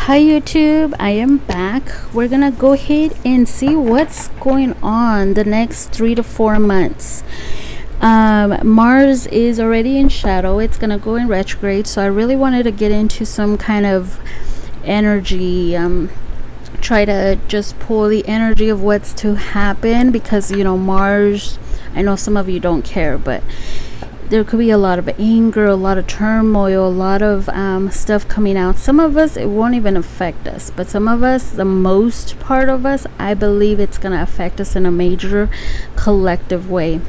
Hi YouTube, I am back. We're gonna go ahead and see what's going on the next 3 to 4 months. Mars is already in shadow. It's gonna go in retrograde, so I really wanted to get into some kind of energy, try to just pull the energy of what's to happen, because you know Mars, I know some of you don't care, but there could be a lot of anger, a lot of turmoil, a lot of stuff coming out. Some of us, it won't even affect us, but some of us, the most part of us, I believe it's going to affect us in a major collective way.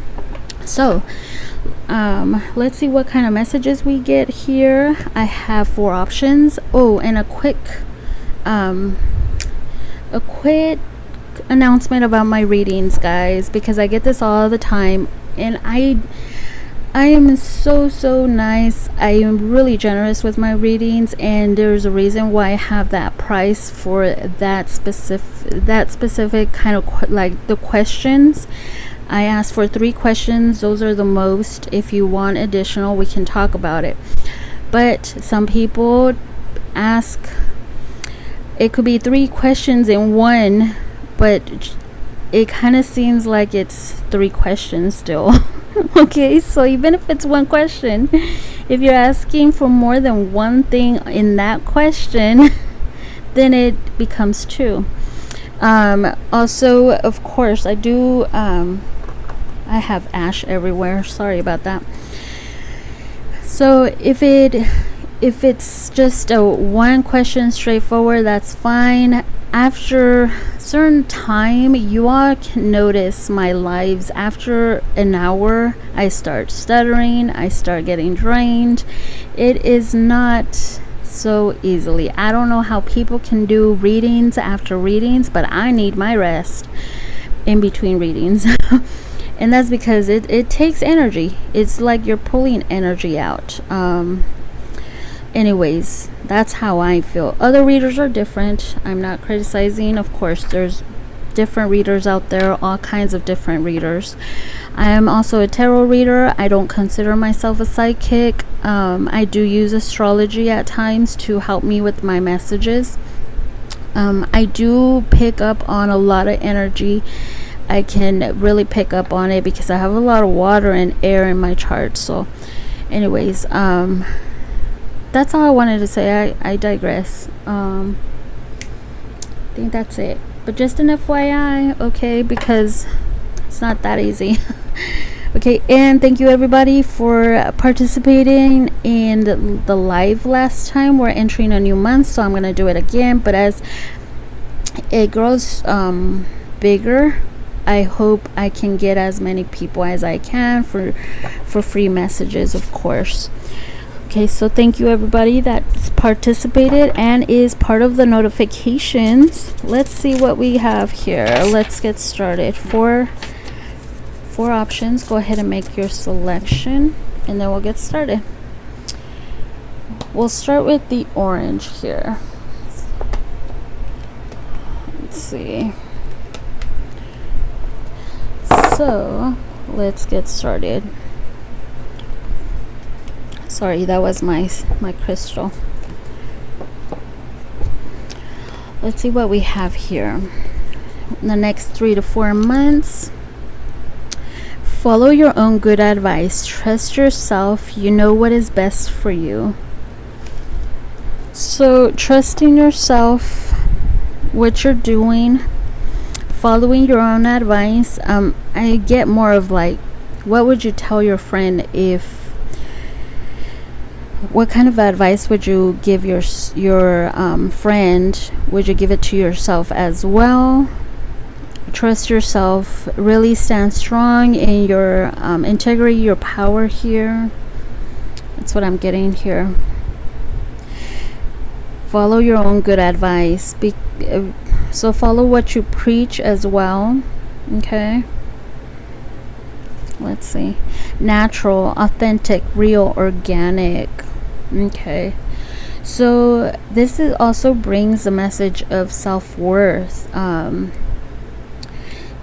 So let's see what kind of messages we get here. I have 4 options. Oh, and a quick announcement about my readings, guys, because I get this all the time, and I am so nice. I am really generous with my readings, and there's a reason why I have that price for that specific kind of like the questions. I asked for 3 questions. Those are the most. If you want additional, we can talk about it. But some people ask, it could be 3 questions in one, but it kind of seems like it's 3 questions still. Okay, so even if it's 1 question, if you're asking for more than one thing in that question, then it becomes 2. Also, of course, I do I have ash everywhere, sorry about that. So if it's just a 1 question straightforward, that's fine. After certain time, you all can notice my lives. After an hour, I start stuttering, I start getting drained. It is not so easily. I don't know how people can do readings after readings, but I need my rest in between readings. And that's because it takes energy. It's like you're pulling energy out. Anyways, that's how I feel. Other readers are different. I'm not criticizing. Of course, there's different readers out there, all kinds of different readers. I am also a tarot reader. I don't consider myself a psychic. I do use astrology at times to help me with my messages. I do pick up on a lot of energy. I can really pick up on it because I have a lot of water and air in my chart. So anyways, that's all I wanted to say. I digress. I think that's it. But just an FYI, okay, because it's not that easy. Okay, and thank you everybody for participating in the live last time. We're entering a new month, so I'm gonna do it again. But as it grows bigger, I hope I can get as many people as I can for free messages, of course. Okay, so thank you everybody that's participated and is part of the notifications. Let's see what we have here. Let's get started. 4 options. Go ahead and make your selection, and then we'll get started. We'll start with the orange here. Let's see. So let's get started. Sorry, that was my crystal. Let's see what we have here. In the next 3 to 4 months, follow your own good advice. Trust yourself. You know what is best for you. So trusting yourself, what you're doing, following your own advice. I get more of like, what would you tell your friend if, what kind of advice would you give your friend? Would you give it to yourself as well? Trust yourself. Really stand strong in your integrity, your power here. That's what I'm getting here. Follow your own good advice. So follow what you preach as well. Okay. Let's see. Natural, authentic, real, organic. Okay, so this also brings a message of self-worth,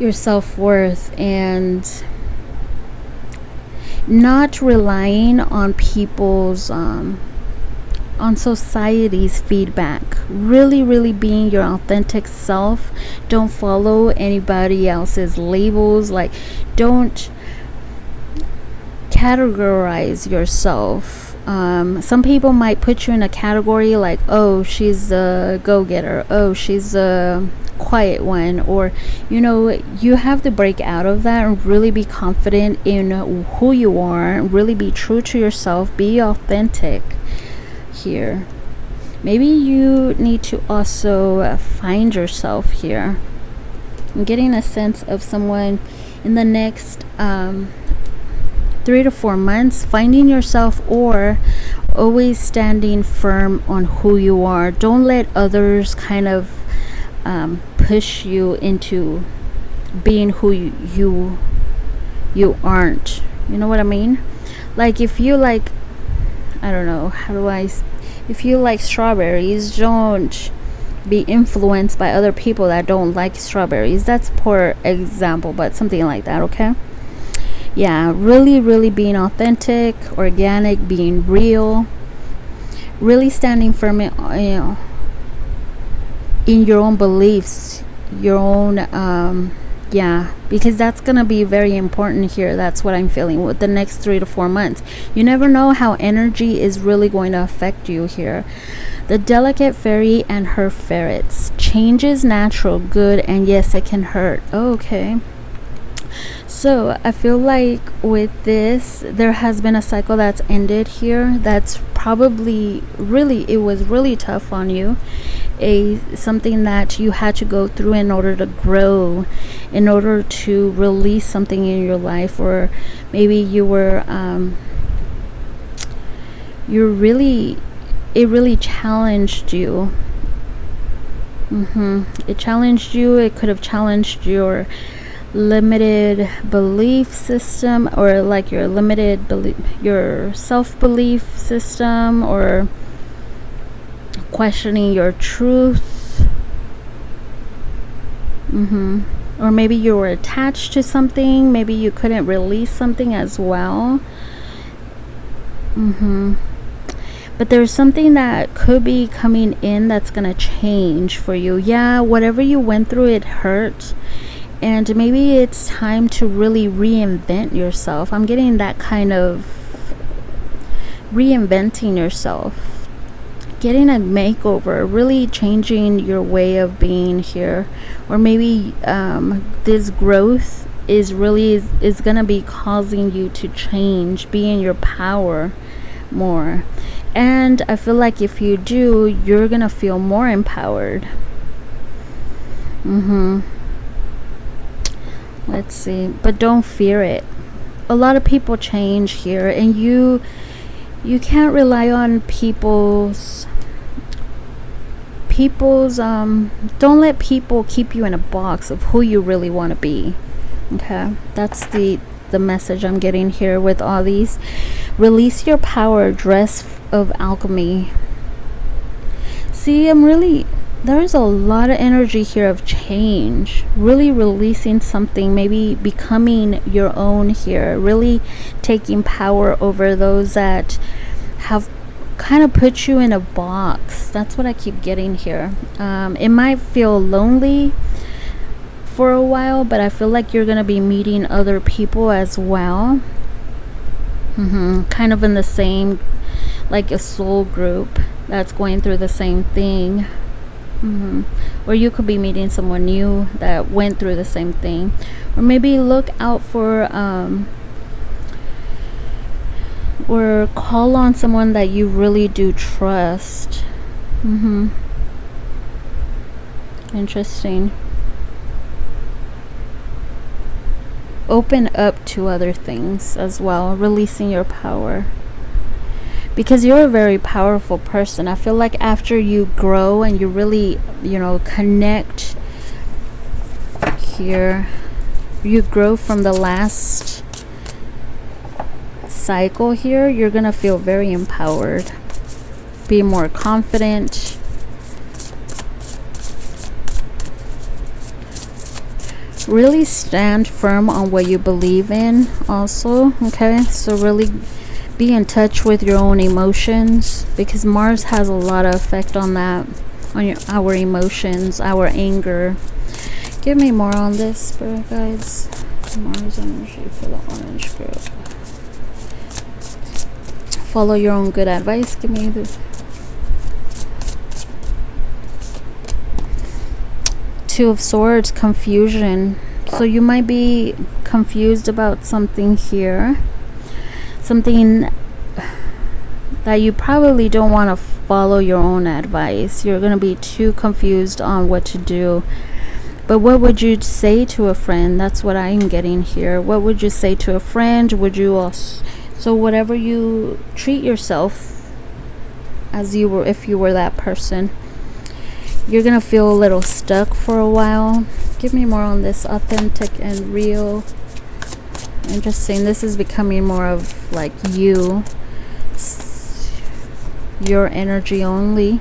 your self-worth, and not relying on people's on society's feedback. Really being your authentic self. Don't follow anybody else's labels. Like, don't categorize yourself. Some people might put you in a category like, oh, she's a go-getter, oh, she's a quiet one, or you have to break out of that and really be confident in who you are, really be true to yourself, be authentic here. Maybe you need to also find yourself here. I'm getting a sense of someone in the next 3 to 4 months finding yourself, or always standing firm on who you are. Don't let others kind of push you into being who you aren't. You know what I mean? Like, if you like, I don't know, if you like strawberries, don't be influenced by other people that don't like strawberries. That's poor example, but something like that, okay? Yeah, really being authentic, organic, being real, really standing firm in your own beliefs, your own because that's gonna be very important here. That's what I'm feeling with the next 3 to 4 months. You never know how energy is really going to affect you here. The delicate fairy and her ferrets. Change is natural, good, and yes, it can hurt. Okay. So I feel like with this, there has been a cycle that's ended here. That's probably it was really tough on you. Something that you had to go through in order to grow, in order to release something in your life, or maybe you were it really challenged you. It challenged you. It could have challenged your limited belief system, or like your limited belief, your self-belief system, or questioning your truth. Or maybe you were attached to something. Maybe you couldn't release something as well. But there's something that could be coming in that's gonna change for you. Yeah, whatever you went through, it hurt. And maybe it's time to really reinvent yourself. I'm getting that kind of reinventing yourself, getting a makeover, really changing your way of being here. Or maybe this growth is gonna be causing you to change, be in your power more. And I feel like if you do, you're gonna feel more empowered. Let's see, but don't fear it. A lot of people change here, and you can't rely on people's don't let people keep you in a box of who you really want to be. Okay, that's the message I'm getting here with all these. Release your power, dress of alchemy. See, there's a lot of energy here of change, really releasing something, maybe becoming your own here, really taking power over those that have kind of put you in a box. That's what I keep getting here. It might feel lonely for a while, but I feel like you're going to be meeting other people as well. Kind of in the same, like a soul group that's going through the same thing. Or you could be meeting someone new that went through the same thing. Or maybe look out for or call on someone that you really do trust. Interesting. Open up to other things as well, releasing your power. Because you're a very powerful person. I feel like after you grow and you really, connect here, you grow from the last cycle here, you're gonna feel very empowered, be more confident. Really stand firm on what you believe in also. Okay, so really Be in touch with your own emotions, because Mars has a lot of effect on that, on our emotions, our anger. Give me more on this, spirit guides. Mars energy for the orange group. Follow your own good advice. Give me this. Two of Swords, confusion. So you might be confused about something here. Something that you probably don't want to follow your own advice. You're going to be too confused on what to do. But what would you say to a friend? That's what I'm getting here. What would you say to a friend? Would you also, so whatever you treat yourself as you were, if you were that person, you're gonna feel a little stuck for a while. Give me more on this, authentic and real. I'm just saying this is becoming more of like you, your energy only.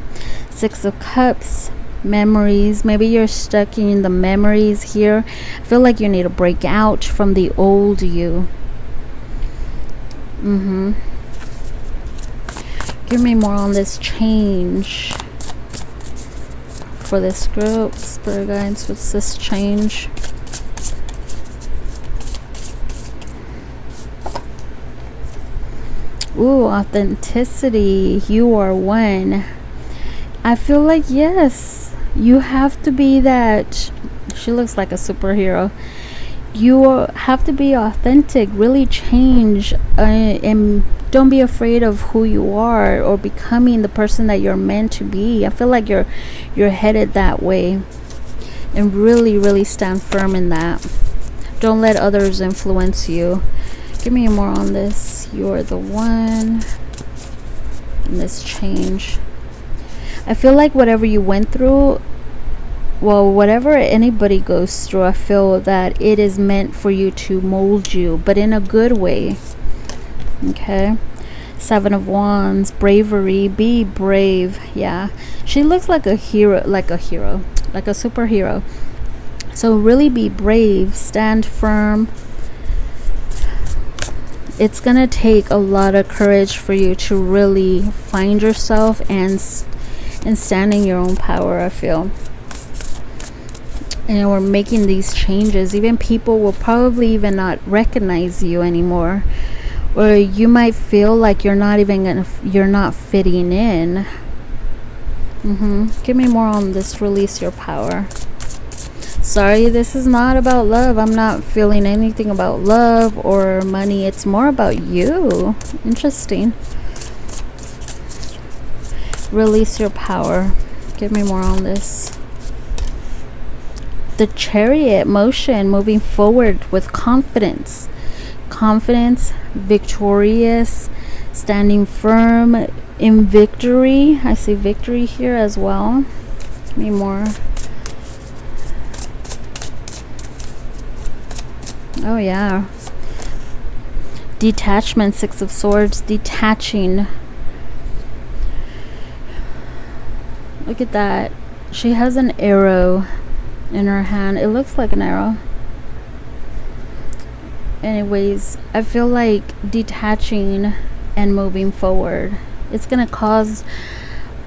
Six of Cups. Memories. Maybe you're stuck in the memories here. I feel like you need to break out from the old you. Give me more on this change for this group, spirit guides. What's this change? Ooh, authenticity. You are one. I feel like, yes, you have to be that. She looks like a superhero. You have to be authentic, really change, and don't be afraid of who you are or becoming the person that you're meant to be. I feel like you're headed that way, and really stand firm in that. Don't let others influence you. Give me more on this. You're the one. And this change. I feel like whatever you went through, well, whatever anybody goes through, I feel that it is meant for you to mold you, but in a good way. Okay. Seven of Wands, bravery. Be brave. Yeah, she looks like a hero, like a superhero. So really be brave, stand firm. It's gonna take a lot of courage for you to really find yourself and stand in your own power, I feel. And we're making these changes. Even people will probably even not recognize you anymore, or you might feel like you're not fitting in. Give me more on this. Release your power. Sorry, this is not about love. I'm not feeling anything about love or money. It's more about you. Interesting. Release your power. Give me more on this. The Chariot, motion, moving forward with confidence. Confidence, victorious, standing firm in victory. I see victory here as well. Give me more. Oh yeah. Detachment, Six of Swords, detaching. Look at that. She has an arrow in her hand. It looks like an arrow. Anyways, I feel like detaching and moving forward, it's gonna cause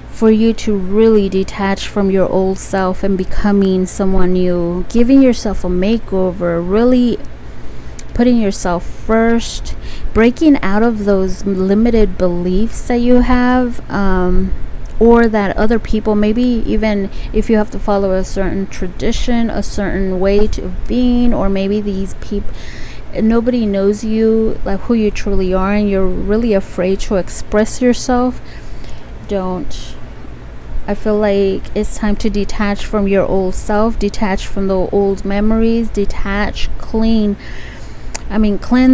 for you to really detach from your old self and becoming someone new, giving yourself a makeover, really putting yourself first, breaking out of those limited beliefs that you have, or that other people, maybe even if you have to follow a certain tradition, a certain way of being, or maybe these people, nobody knows you, like who you truly are, and you're really afraid to express yourself. Don't. I feel like it's time to detach from your old self, detach from the old memories, detach, cleanse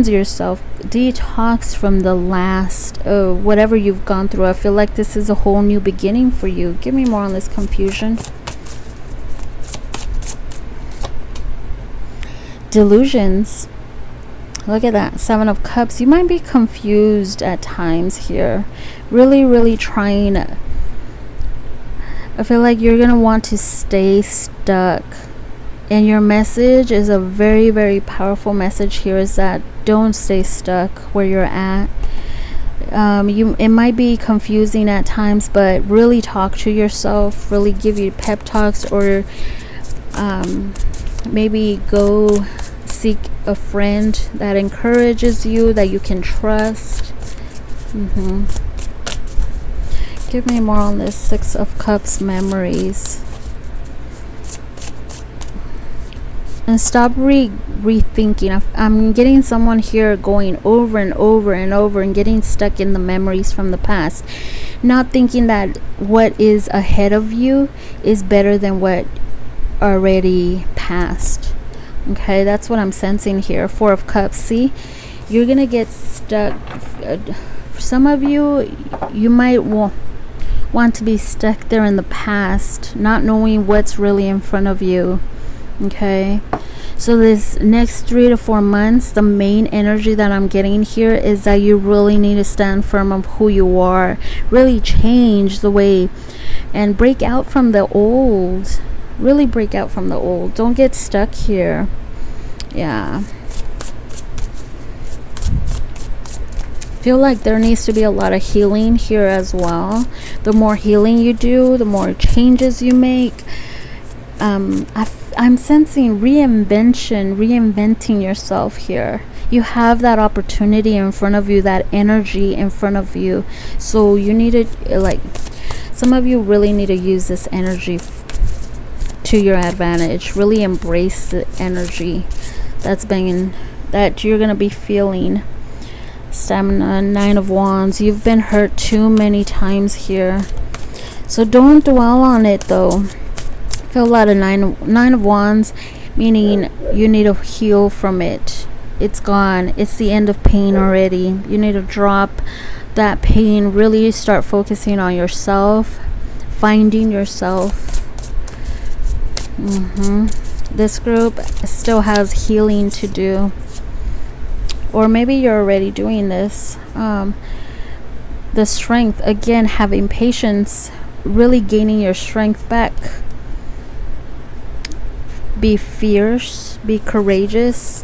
yourself, detox from the last, whatever you've gone through. I feel like this is a whole new beginning for you. Give me more on this confusion. Delusions. Look at that. Seven of Cups. You might be confused at times here. Really trying. I feel like you're going to want to stay stuck. And your message is a very powerful message here, is that don't stay stuck where you're at. It might be confusing at times, but really talk to yourself, really give you pep talks, or maybe go seek a friend that encourages you, that you can trust. Give me more on this Six of Cups memories. And stop rethinking. I'm getting someone here going over and over and over and getting stuck in the memories from the past, not thinking that what is ahead of you is better than what already passed. Okay, that's what I'm sensing here. Four of Cups. See, you're gonna get stuck. For some of you, you might want to be stuck there in the past, not knowing what's really in front of you. Okay, so this next 3 to 4 months, the main energy that I'm getting here is that you really need to stand firm of who you are, really change the way and break out from the old. Really break out from the old. Don't get stuck here. Yeah, feel like there needs to be a lot of healing here as well. The more healing you do, the more changes you make. I'm sensing reinventing yourself here. You have that opportunity in front of you, that energy in front of you. So you need to, like, some of you really need to use this energy to your advantage. Really embrace the energy that you're gonna be feeling. Stamina, 9 of Wands. You've been hurt too many times here, so don't dwell on it though. Feel a lot of nine of Wands, meaning you need to heal from it. It's gone. It's the end of pain already. You need to drop that pain, really start focusing on yourself, finding yourself. This group still has healing to do, or maybe you're already doing this. The strength, again, having patience, really gaining your strength back. Be fierce, be courageous,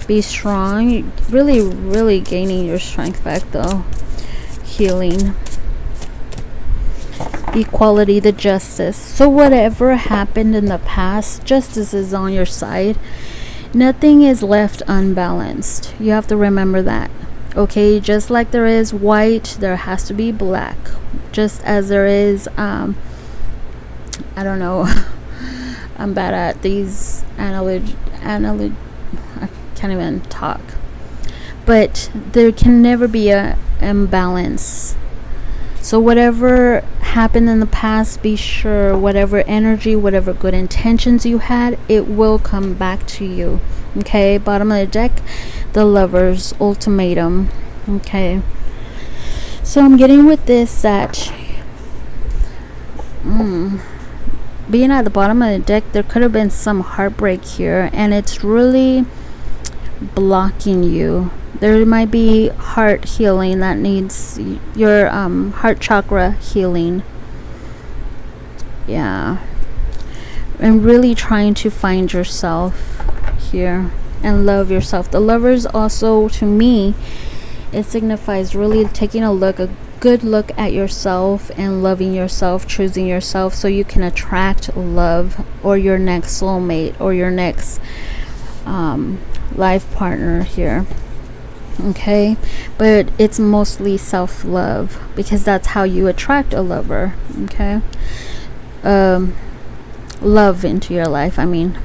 be strong. Really gaining your strength back though. Healing. Equality, the justice. So whatever happened in the past, justice is on your side. Nothing is left unbalanced. You have to remember that. Okay, just like there is white, there has to be black. Just as there is I don't know. I'm bad at these I can't even talk. But there can never be a imbalance. So whatever happened in the past, be sure whatever energy, whatever good intentions you had, it will come back to you. Okay, bottom of the deck, the Lover's ultimatum. Okay, so I'm getting with this that being at the bottom of the deck, there could have been some heartbreak here, and it's really blocking you. There might be heart healing that needs your heart chakra healing. Yeah, and really trying to find yourself here and love yourself. The Lovers also, to me, it signifies really taking a good look at yourself and loving yourself, choosing yourself, so you can attract love or your next soulmate or your next life partner here. Okay, but it's mostly self-love, because that's how you attract a lover. Okay, love into your life, I mean.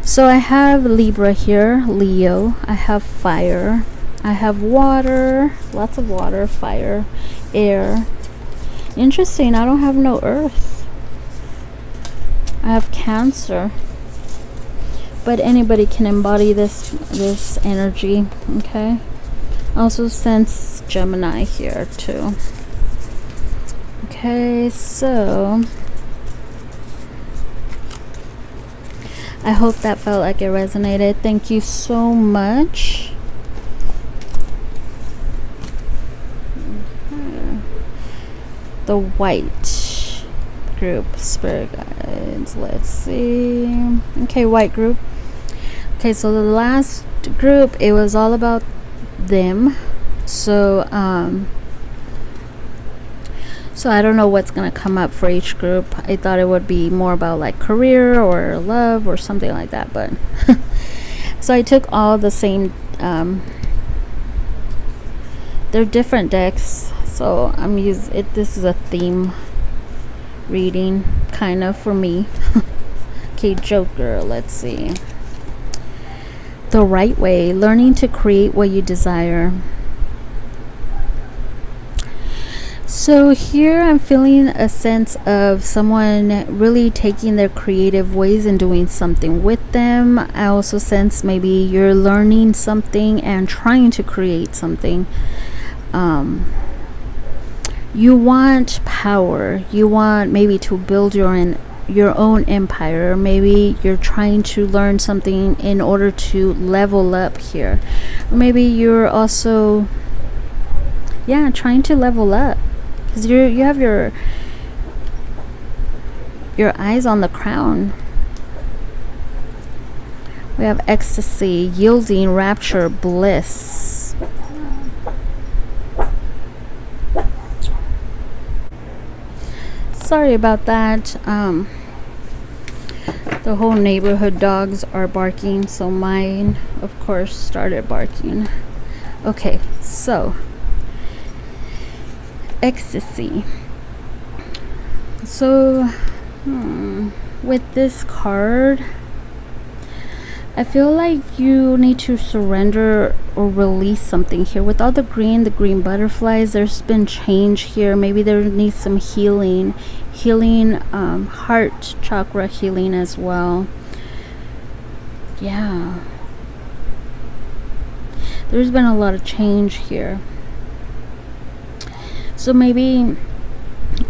So I have Libra here, Leo. I have fire, I have water, lots of water, fire, air. Interesting, I don't have no earth. I have Cancer. But anybody can embody this energy. Okay, also sense Gemini here too. Okay, so I hope that felt like it resonated. Thank you so much. The white group, spirit guides, let's see. Okay, white group. Okay, so the last group, it was all about them. So so I don't know what's gonna come up for each group. I thought it would be more about like career or love or something like that, but so I took all the same they're different decks, so I'm using it. This is a theme reading kind of for me. Okay, Joker, let's see. The right way, learning to create what you desire. So here I'm feeling a sense of someone really taking their creative ways and doing something with them. I also sense maybe you're learning something and trying to create something. You want power. You want maybe to build your own empire. Maybe you're trying to learn something in order to level up here. Maybe you're also trying to level up, because you have your eyes on the crown. We have ecstasy, yielding, rapture, bliss. Sorry about that. The whole neighborhood dogs are barking, so mine of course started barking. Okay, so ecstasy. So with this card, I feel like you need to surrender or release something here. With all the green butterflies, there's been change here. Maybe there needs some healing, heart chakra healing as well. Yeah, there's been a lot of change here. So maybe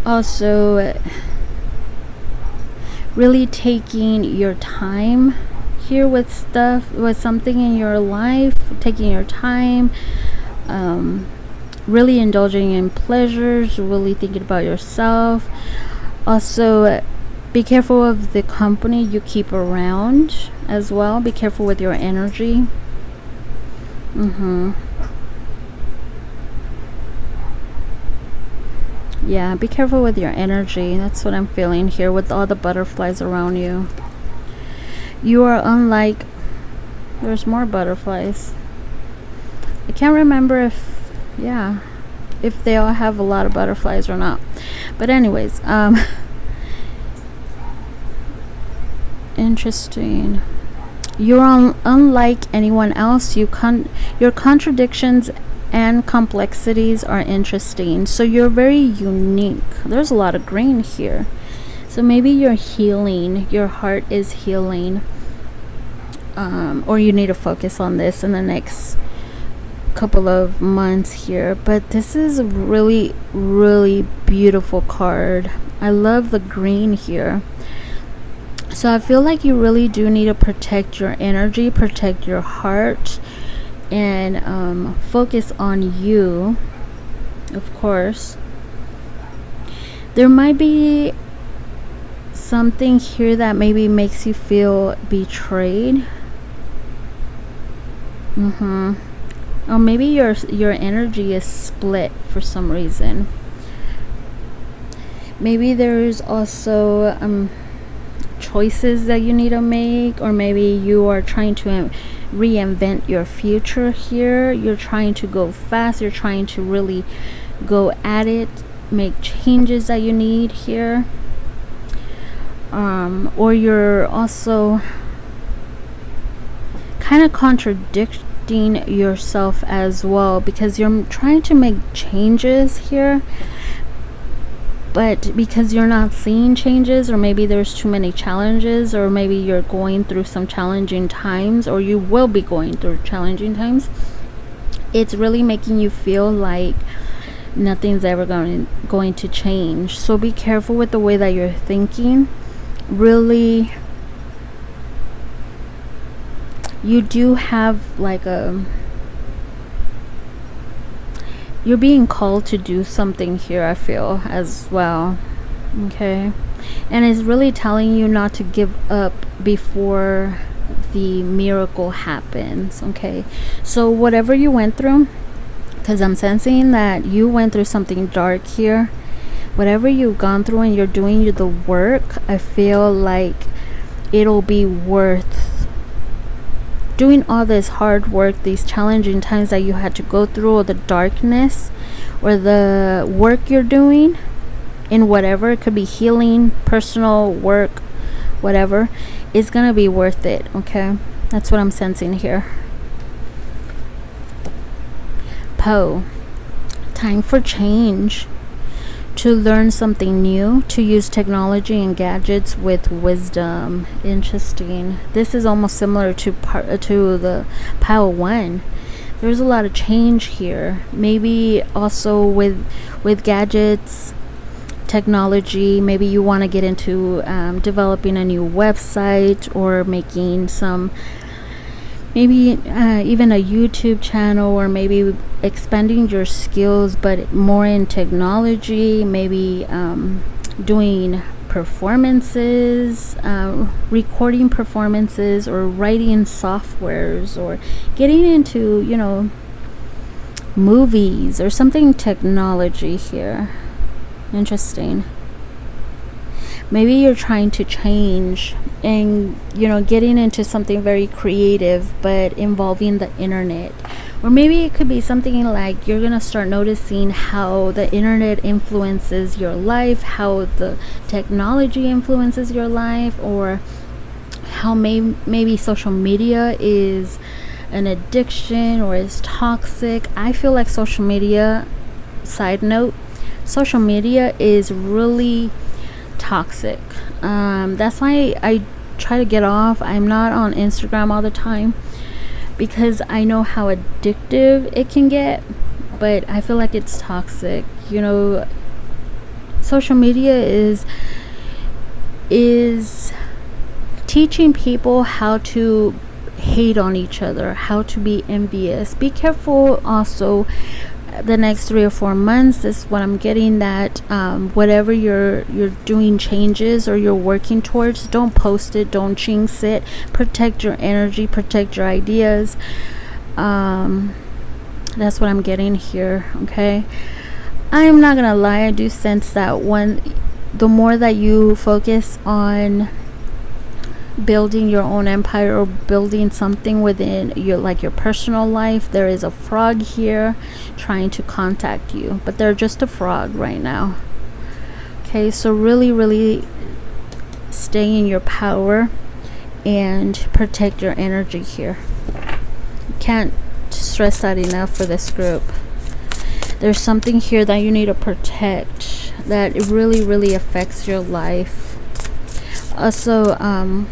also really taking your time here with something in your life, taking your time, really indulging in pleasures, really thinking about yourself. Also, be careful of the company you keep around as well. Be careful with your energy. Yeah, be careful with your energy. That's what I'm feeling here with all the butterflies around you. You are unlike... There's more butterflies. I can't remember if they all have a lot of butterflies or not. But anyways, interesting. You're unlike anyone else. Your contradictions and complexities are interesting. So you're very unique. There's a lot of green here. So maybe you're healing. Your heart is healing. Or you need to focus on this in the next couple of months here. But this is a really, really beautiful card. I love the green here. So I feel like you really do need to protect your energy, protect your heart, and focus on you, of course. There might be something here that maybe makes you feel betrayed. Or maybe your energy is split for some reason. Maybe there's also choices that you need to make, or maybe you are trying to reinvent your future here. You're trying to go fast. You're trying to really go at it, make changes that you need here. Or you're also kind of contradicting yourself as well, because you're trying to make changes here, but because you're not seeing changes, or maybe there's too many challenges, or maybe you're going through some challenging times, or you will be going through challenging times, it's really making you feel like nothing's ever going to change. So be careful with the way that you're thinking. Really, you do have like you're being called to do something here, I feel, as well. Okay, and it's really telling you not to give up before the miracle happens. Okay, so whatever you went through, because I'm sensing that you went through something dark here. Whatever you've gone through and you're doing the work, I feel like it'll be worth doing all this hard work, these challenging times that you had to go through, or the darkness, or the work you're doing in whatever. It could be healing, personal work, whatever. It's gonna be worth it. Okay, that's what I'm sensing here. Poe, time for change, to learn something new, to use technology and gadgets with wisdom. Interesting. This is almost similar to the Power 1. There's a lot of change here. Maybe also with gadgets, technology. Maybe you want to get into developing a new website, or making some, maybe even a YouTube channel, or maybe expanding your skills but more in technology. Maybe doing performances, recording performances, or writing softwares, or getting into, you know, movies or something technology here. Interesting. Maybe you're trying to change and, you know, getting into something very creative but involving the internet. Or maybe it could be something like you're gonna start noticing how the internet influences your life, how the technology influences your life, or how maybe social media is an addiction or is toxic. I feel like social media, side note, social media is really toxic. That's why I try to get off. I'm not on Instagram all the time, because I know how addictive it can get, but I feel like it's toxic. You know, social media is teaching people how to hate on each other, how to be envious. Be careful also the next 3 or 4 months. Is what I'm getting, that whatever you're doing changes or you're working towards, don't post it, don't jinx it. Protect your energy, protect your ideas. That's what I'm getting here. Okay, I'm not gonna lie, I do sense that the more that you focus on building your own empire, or building something within your personal life, there is a frog here trying to contact you, but they're just a frog right now. Okay, so really stay in your power and protect your energy here. Can't stress that enough for this group. There's something here that you need to protect, that it really affects your life. Also,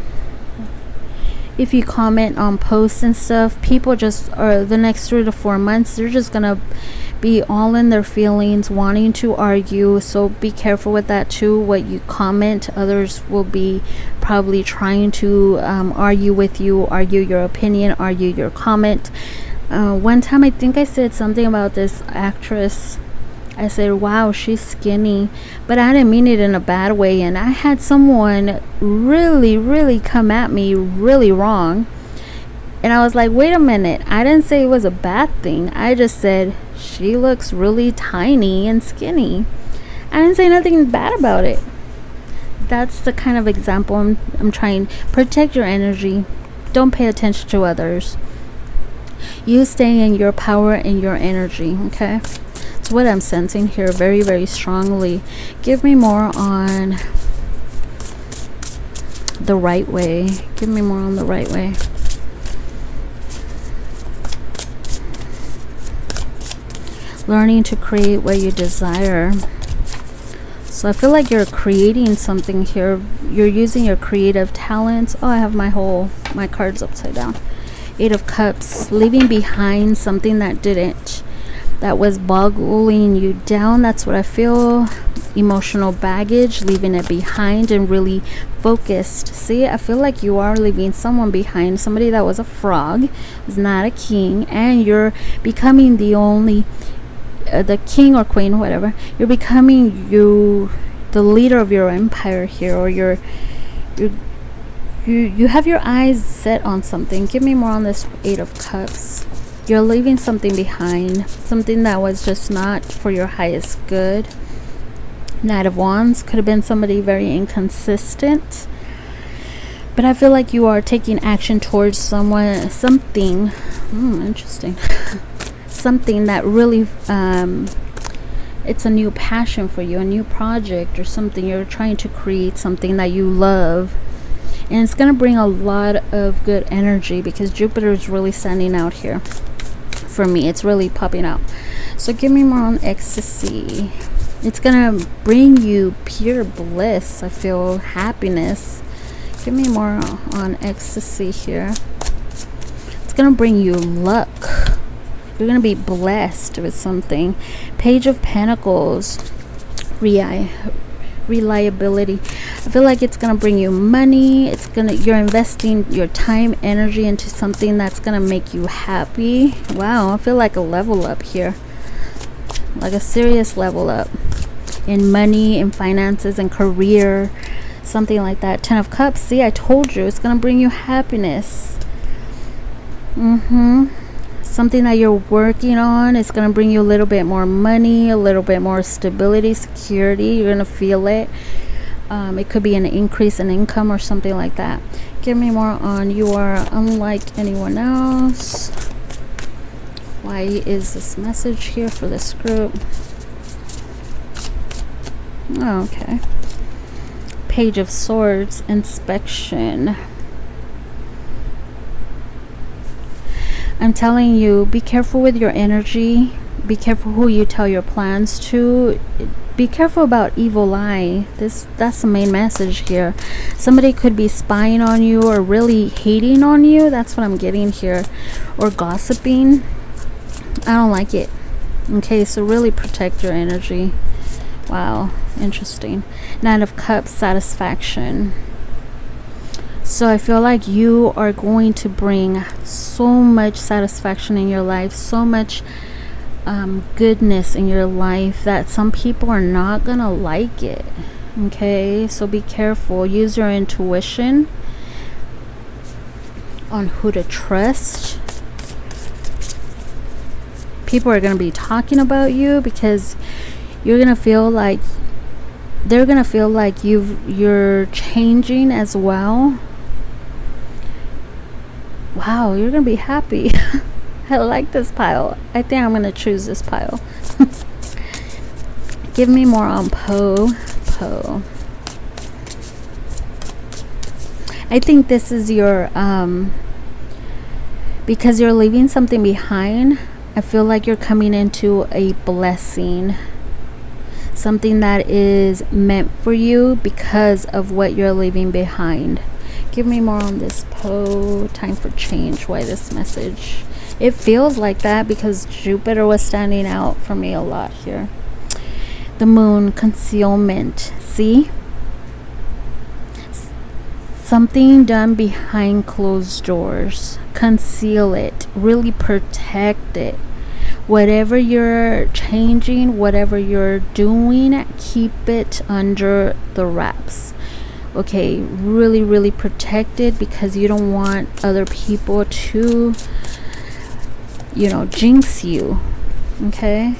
if you comment on posts and stuff, people just, or the next 3 to 4 months, they're just gonna be all in their feelings, wanting to argue. So be careful with that too. What you comment, others will be probably trying to argue with you, argue your opinion, argue your comment. One time I think I said something about this actress. I said, wow, she's skinny, but I didn't mean it in a bad way, and I had someone really come at me really wrong, and I was like, wait a minute, I didn't say it was a bad thing. I just said she looks really tiny and skinny. I didn't say nothing bad about it. That's the kind of example I'm trying. Protect your energy, don't pay attention to others. You stay in your power and your energy. Okay, what I'm sensing here very strongly. Give me more on the right way. Give me more on the right way. Learning to create what you desire. So I feel like you're creating something here. You're using your creative talents. Oh, I have my cards upside down. 8 of Cups. Leaving behind something that was boggling you down. That's what I feel. Emotional baggage, leaving it behind, and really focused. See, I feel like you are leaving someone behind, somebody that was a frog, was not a king, and you're becoming the king or queen, whatever. You're becoming the leader of your empire here, or you have your eyes set on something. Give me more on this 8 of Cups. You're leaving something behind, something that was just not for your highest good. Knight of Wands could have been somebody very inconsistent, but I feel like you are taking action towards something interesting. Something that really it's a new passion for you, a new project or something. You're trying to create something that you love, and it's going to bring a lot of good energy because Jupiter is really standing out here for me. It's really popping out. So give me more on ecstasy. It's going to bring you pure bliss. I feel happiness. Give me more on ecstasy here. It's going to bring you luck. You're going to be blessed with something. Page of Pentacles. Reliability. I feel like it's going to bring you money. You're investing your time, energy into something that's going to make you happy. Wow, I feel like a level up here. Like a serious level up. In money, in finances, and career. Something like that. 10 of Cups. See, I told you. It's going to bring you happiness. Something that you're working on is going to bring you a little bit more money, a little bit more stability, security. You're going to feel it. It could be an increase in income or something like that. Give me more on you are unlike anyone else. Why is this message here for this group? Okay. Page of Swords. Inspection. I'm telling you, be careful with your energy. Be careful who you tell your plans to. Be careful about evil eye. That's the main message here. Somebody could be spying on you or really hating on you. That's what I'm getting here. Or gossiping. I don't like it. Okay, so really protect your energy. Wow, interesting. Nine of Cups, satisfaction. So I feel like you are going to bring so much satisfaction in your life, so much goodness in your life that some people are not gonna like it. Okay, so be careful. Use your intuition on who to trust. People are gonna be talking about you because you're gonna feel like they're gonna feel like you're changing as well. Wow, you're gonna be happy. I like this pile. I think I'm gonna choose this pile. Give me more on Poe. I think this is your because you're leaving something behind. I feel like you're coming into a blessing, something that is meant for you because of what you're leaving behind. Give me more on this Poe. Time for change. Why this message? It feels like that because Jupiter was standing out for me a lot here. The Moon, concealment. See? Something done behind closed doors. Conceal it. Really protect it. Whatever you're changing, whatever you're doing, keep it under the wraps. Okay, really protect it because you don't want other people to, jinx you. Okay.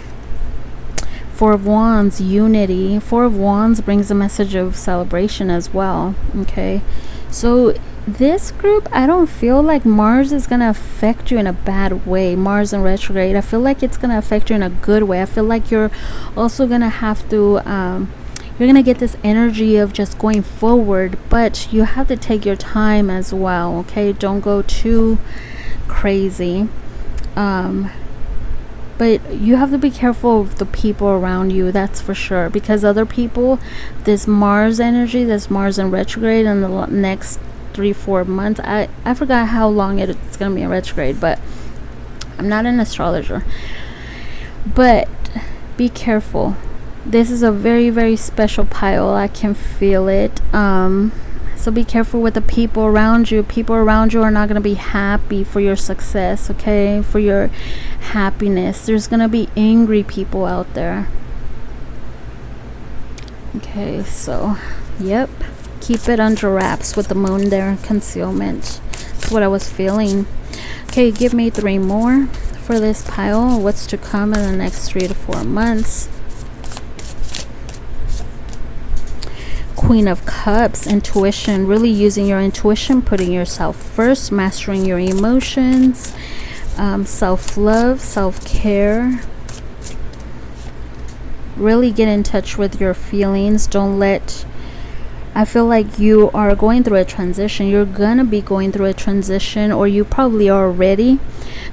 Four of Wands, unity. Four of Wands brings a message of celebration as well. Okay, so this group, I don't feel like Mars is gonna affect you in a bad way. Mars in retrograde, I feel like it's gonna affect you in a good way. I feel like you're also gonna have to you're gonna get this energy of just going forward, but you have to take your time as well. Okay, don't go too crazy. But you have to be careful of the people around you, that's for sure, because other people, this Mars energy, this Mars in retrograde in the next 3-4 months, I forgot how long it's gonna be in retrograde, but I'm not an astrologer. But be careful. This is a very special pile. I can feel it. So be careful with the people around you. People around you are not going to be happy for your success, okay? For your happiness. There's going to be angry people out there. Okay, so, yep. Keep it under wraps with the Moon there. Concealment. That's what I was feeling. Okay, give me 3 more. for this pile. What's to come in the next 3 to 4 months. Queen of Cups, intuition, really using your intuition, putting yourself first, mastering your emotions, self-love, self-care. Really get in touch with your feelings. Don't let, I feel like you are going through a transition. You're gonna be going through a transition, or you probably are already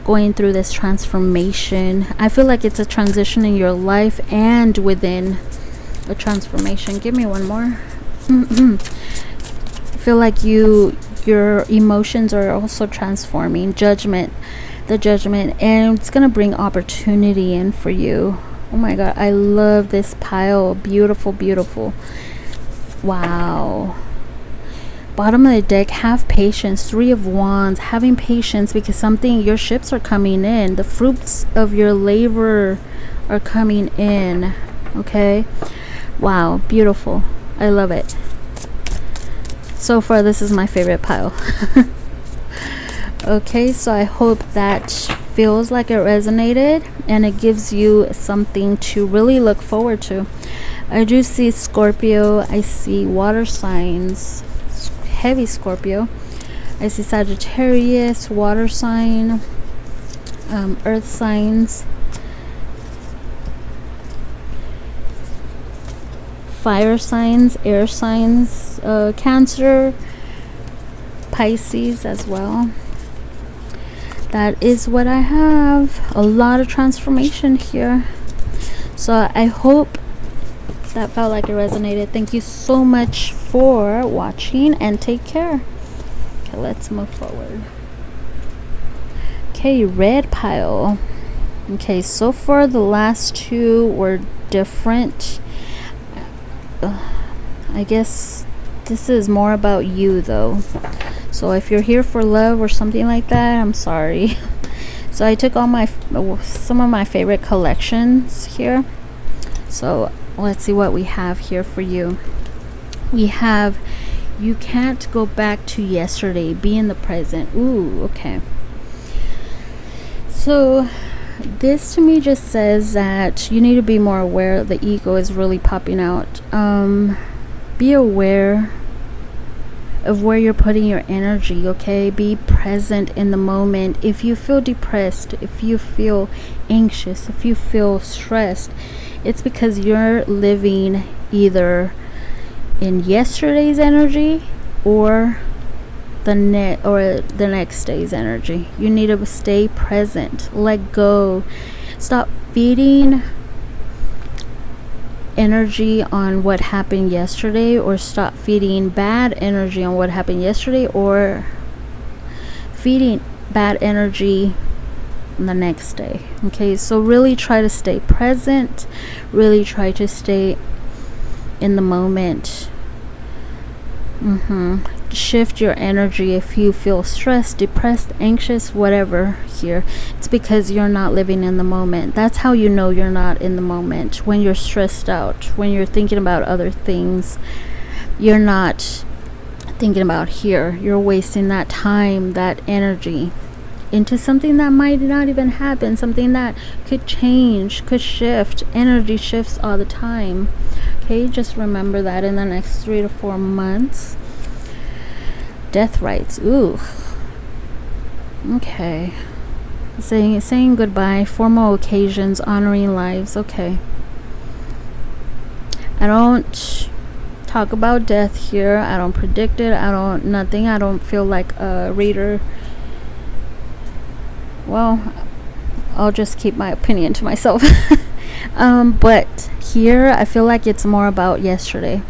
going through this transformation. I feel like it's a transition in your life and within a transformation. Give me one more. I feel like your emotions are also transforming. Judgment, the judgment, and it's gonna bring opportunity in for you. Oh my god, I love this pile. Beautiful, beautiful. Wow. Bottom of the deck, have patience. 3 of Wands, having patience, because your ships are coming in. The fruits of your labor are coming in. Okay. Wow, beautiful. I love it. So far, this is my favorite pile. Okay, so I hope that feels like it resonated and it gives you something to really look forward to. I do see Scorpio. I see water signs, heavy Scorpio. I see Sagittarius, water sign, earth signs, fire signs, air signs, Cancer, Pisces as well. That is what I have. A lot of transformation here. So I hope that felt like it resonated. Thank you so much for watching and take care. Okay, let's move forward. Okay, red pile. Okay, so far the last 2 were different. I guess this is more about you though. So if you're here for love or something like that, I'm sorry. So I took all some of my favorite collections here. So let's see what we have here for you. We have, you can't go back to yesterday, be in the present. Ooh, okay. So this to me just says that you need to be more aware. The ego is really popping out. Be aware of where you're putting your energy. Okay, be present in the moment. If you feel depressed, if you feel anxious, if you feel stressed, it's because you're living either in yesterday's energy or the next day's energy. You need to stay present, let go, stop feeding energy on what happened yesterday, or stop feeding bad energy on what happened yesterday, or feeding bad energy the next day. Okay, so really try to stay present, really try to stay in the moment. Shift your energy. If you feel stressed, depressed, anxious, whatever here, it's because you're not living in the moment. That's how you know you're not in the moment. When you're stressed out, when you're thinking about other things, you're not thinking about here. You're wasting that time, that energy into something that might not even happen, something that could change, could shift. Energy shifts all the time. Okay, just remember that in the next 3 to 4 months. Death rites. Ooh. Okay. Saying goodbye, formal occasions, honoring lives. Okay. I don't talk about death here. I don't predict it. Nothing. I don't feel like a reader. Well, I'll just keep my opinion to myself. But here I feel like it's more about yesterday.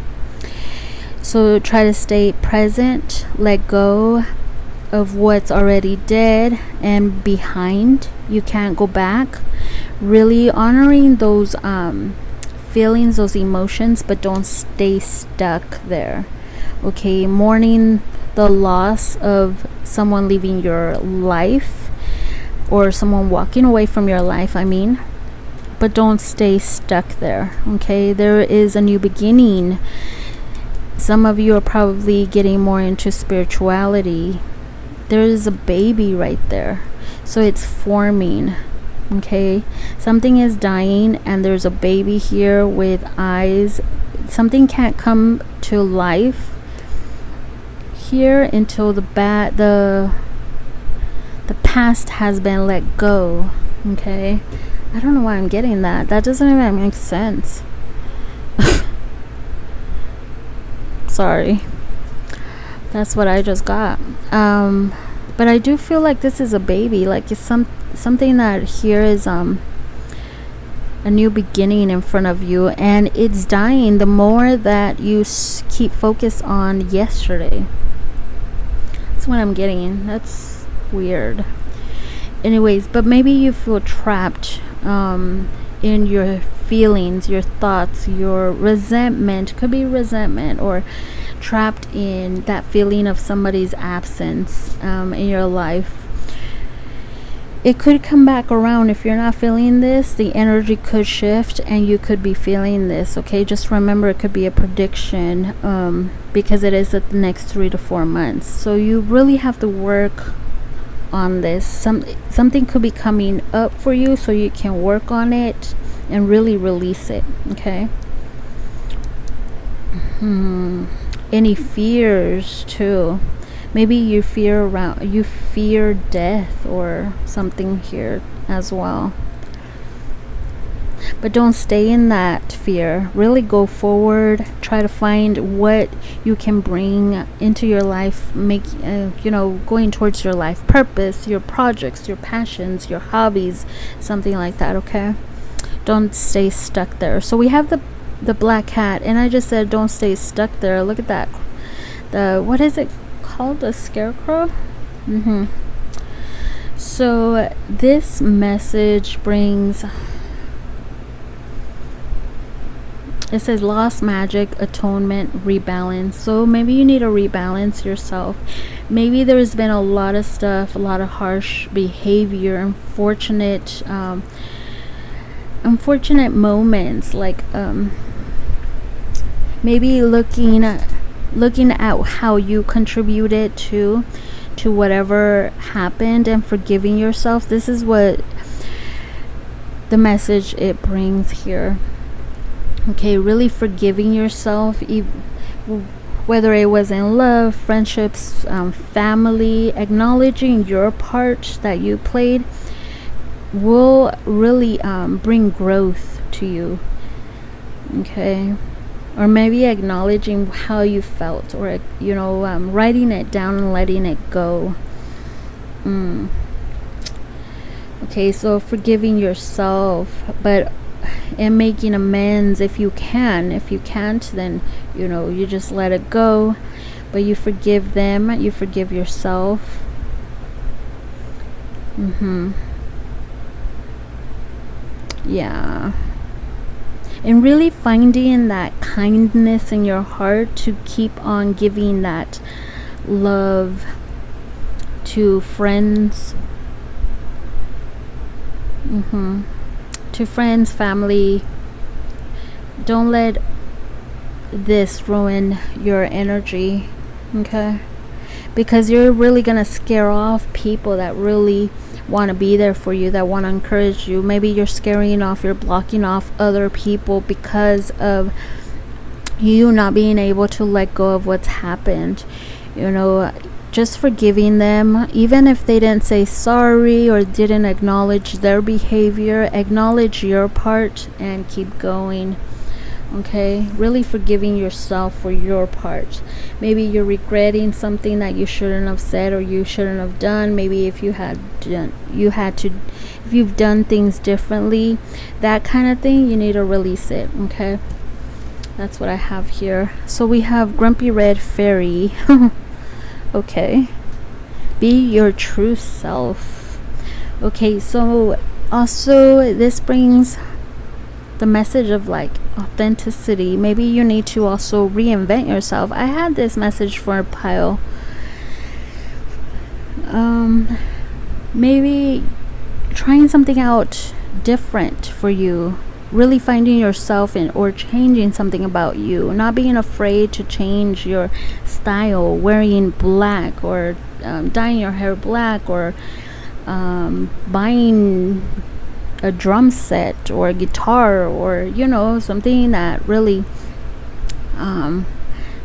So try to stay present, let go of what's already dead and behind. You can't go back. Really honoring those feelings, those emotions, but don't stay stuck there. Okay, mourning the loss of someone leaving your life, or someone walking away from your life, I mean, but don't stay stuck there. Okay, there is a new beginning. Some of you are probably getting more into spirituality. There is a baby right there, so it's forming. Okay, something is dying, and there's a baby here with eyes. Something can't come to life here until the past has been let go. Okay, I don't know why I'm getting that. That doesn't even make sense. Sorry, that's what I just got. But I do feel like this is a baby, like it's something that here is a new beginning in front of you, and it's dying the more that you keep focused on yesterday. That's what I'm getting. That's weird. Anyways, but maybe you feel trapped in your feelings, your thoughts, your resentment. Could be resentment, or trapped in that feeling of somebody's absence in your life. It could come back around. If you're not feeling this, the energy could shift and you could be feeling this. Okay, just remember, it could be a prediction because it is the next 3 to 4 months. So you really have to work on this. Something could be coming up for you, so you can work on it and really release it. Okay. Any fears too? Maybe you fear death or something here as well. But don't stay in that fear. Really go forward. Try to find what you can bring into your life, going towards your life purpose, your projects, your passions, your hobbies, something like that. Okay, don't stay stuck there. So we have the black cat, and I just said don't stay stuck there. Look at that. What is it called? A scarecrow. So this message brings, it says lost magic, atonement, rebalance. So maybe you need to rebalance yourself. Maybe there's been a lot of stuff, a lot of harsh behavior, unfortunate moments, like maybe looking at how you contributed to whatever happened, and forgiving yourself. This is what the message it brings here. Okay, really forgiving yourself, whether it was in love, friendships, family. Acknowledging your part that you played will really bring growth to you. Okay, or maybe acknowledging how you felt, or writing it down and letting it go. Okay, so forgiving yourself, and making amends if you can. If you can't, then you just let it go, but you forgive them, you forgive yourself. Yeah, and really finding that kindness in your heart to keep on giving that love to friends, to friends, family. Don't let this ruin your energy. Okay, because you're really gonna scare off people that really want to be there for you, that want to encourage you. Maybe you're blocking off other people because of you not being able to let go of what's happened. Just forgiving them, even if they didn't say sorry or didn't acknowledge their behavior. Acknowledge your part and keep going. Okay, really forgiving yourself for your part. Maybe you're regretting something that you shouldn't have said or you shouldn't have done. Maybe if you've done things differently, that kind of thing, you need to release it. Okay, that's what I have here. So we have Grumpy Red Fairy. Okay, be your true self. Okay, so also this brings the message of like authenticity. Maybe you need to also reinvent yourself. I had this message for a pile. Maybe trying something out different for you, really finding yourself or changing something about you, not being afraid to change your style, wearing black, or dyeing your hair black, or buying a drum set or a guitar, or you know, something that really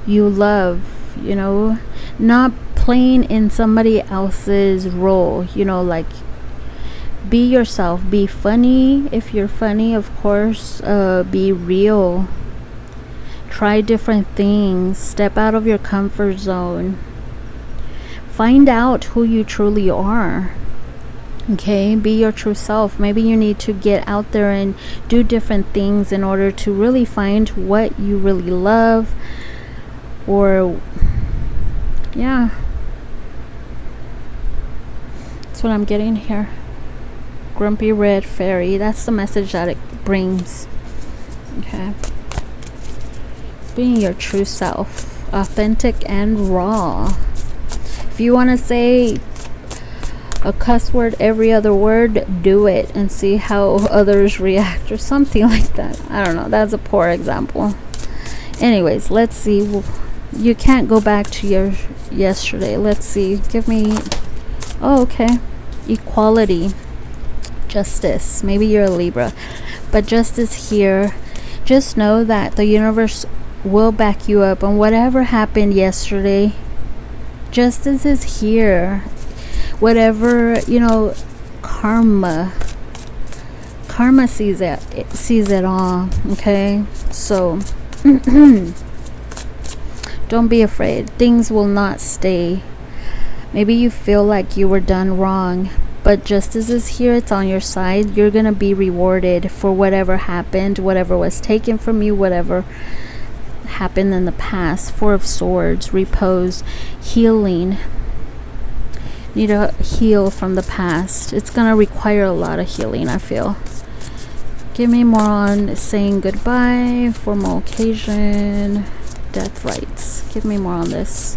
you love, you know, not playing in somebody else's role, you know, like be yourself, be funny if you're funny, of course, be real, try different things, step out of your comfort zone, find out who you truly are. Okay, be your true self. Maybe you need to get out there and do different things in order to really find what you really love, or yeah, that's what I'm getting here. Grumpy red fairy, that's the message that it brings. Okay, being your true self, authentic and raw. If you want to say a cuss word every other word, do it and see how others react, or something like that. I don't know, that's a poor example. Anyways, let's see. You can't go back to your yesterday. Let's see, give me, oh, okay, equality, justice. Maybe you're a Libra, but justice here. Just know that the universe will back you up on whatever happened yesterday. Justice is here. Whatever, you know, karma sees it all. Okay, so don't be afraid. Things will not stay. Maybe you feel like you were done wrong, but justice is here. It's on your side. You're gonna be rewarded for whatever happened, whatever was taken from you, whatever happened in the past. Four of Swords, repose, healing. Need to heal from the past. It's gonna require a lot of healing, I feel. Give me more on saying goodbye, formal occasion, death rites. Give me more on this.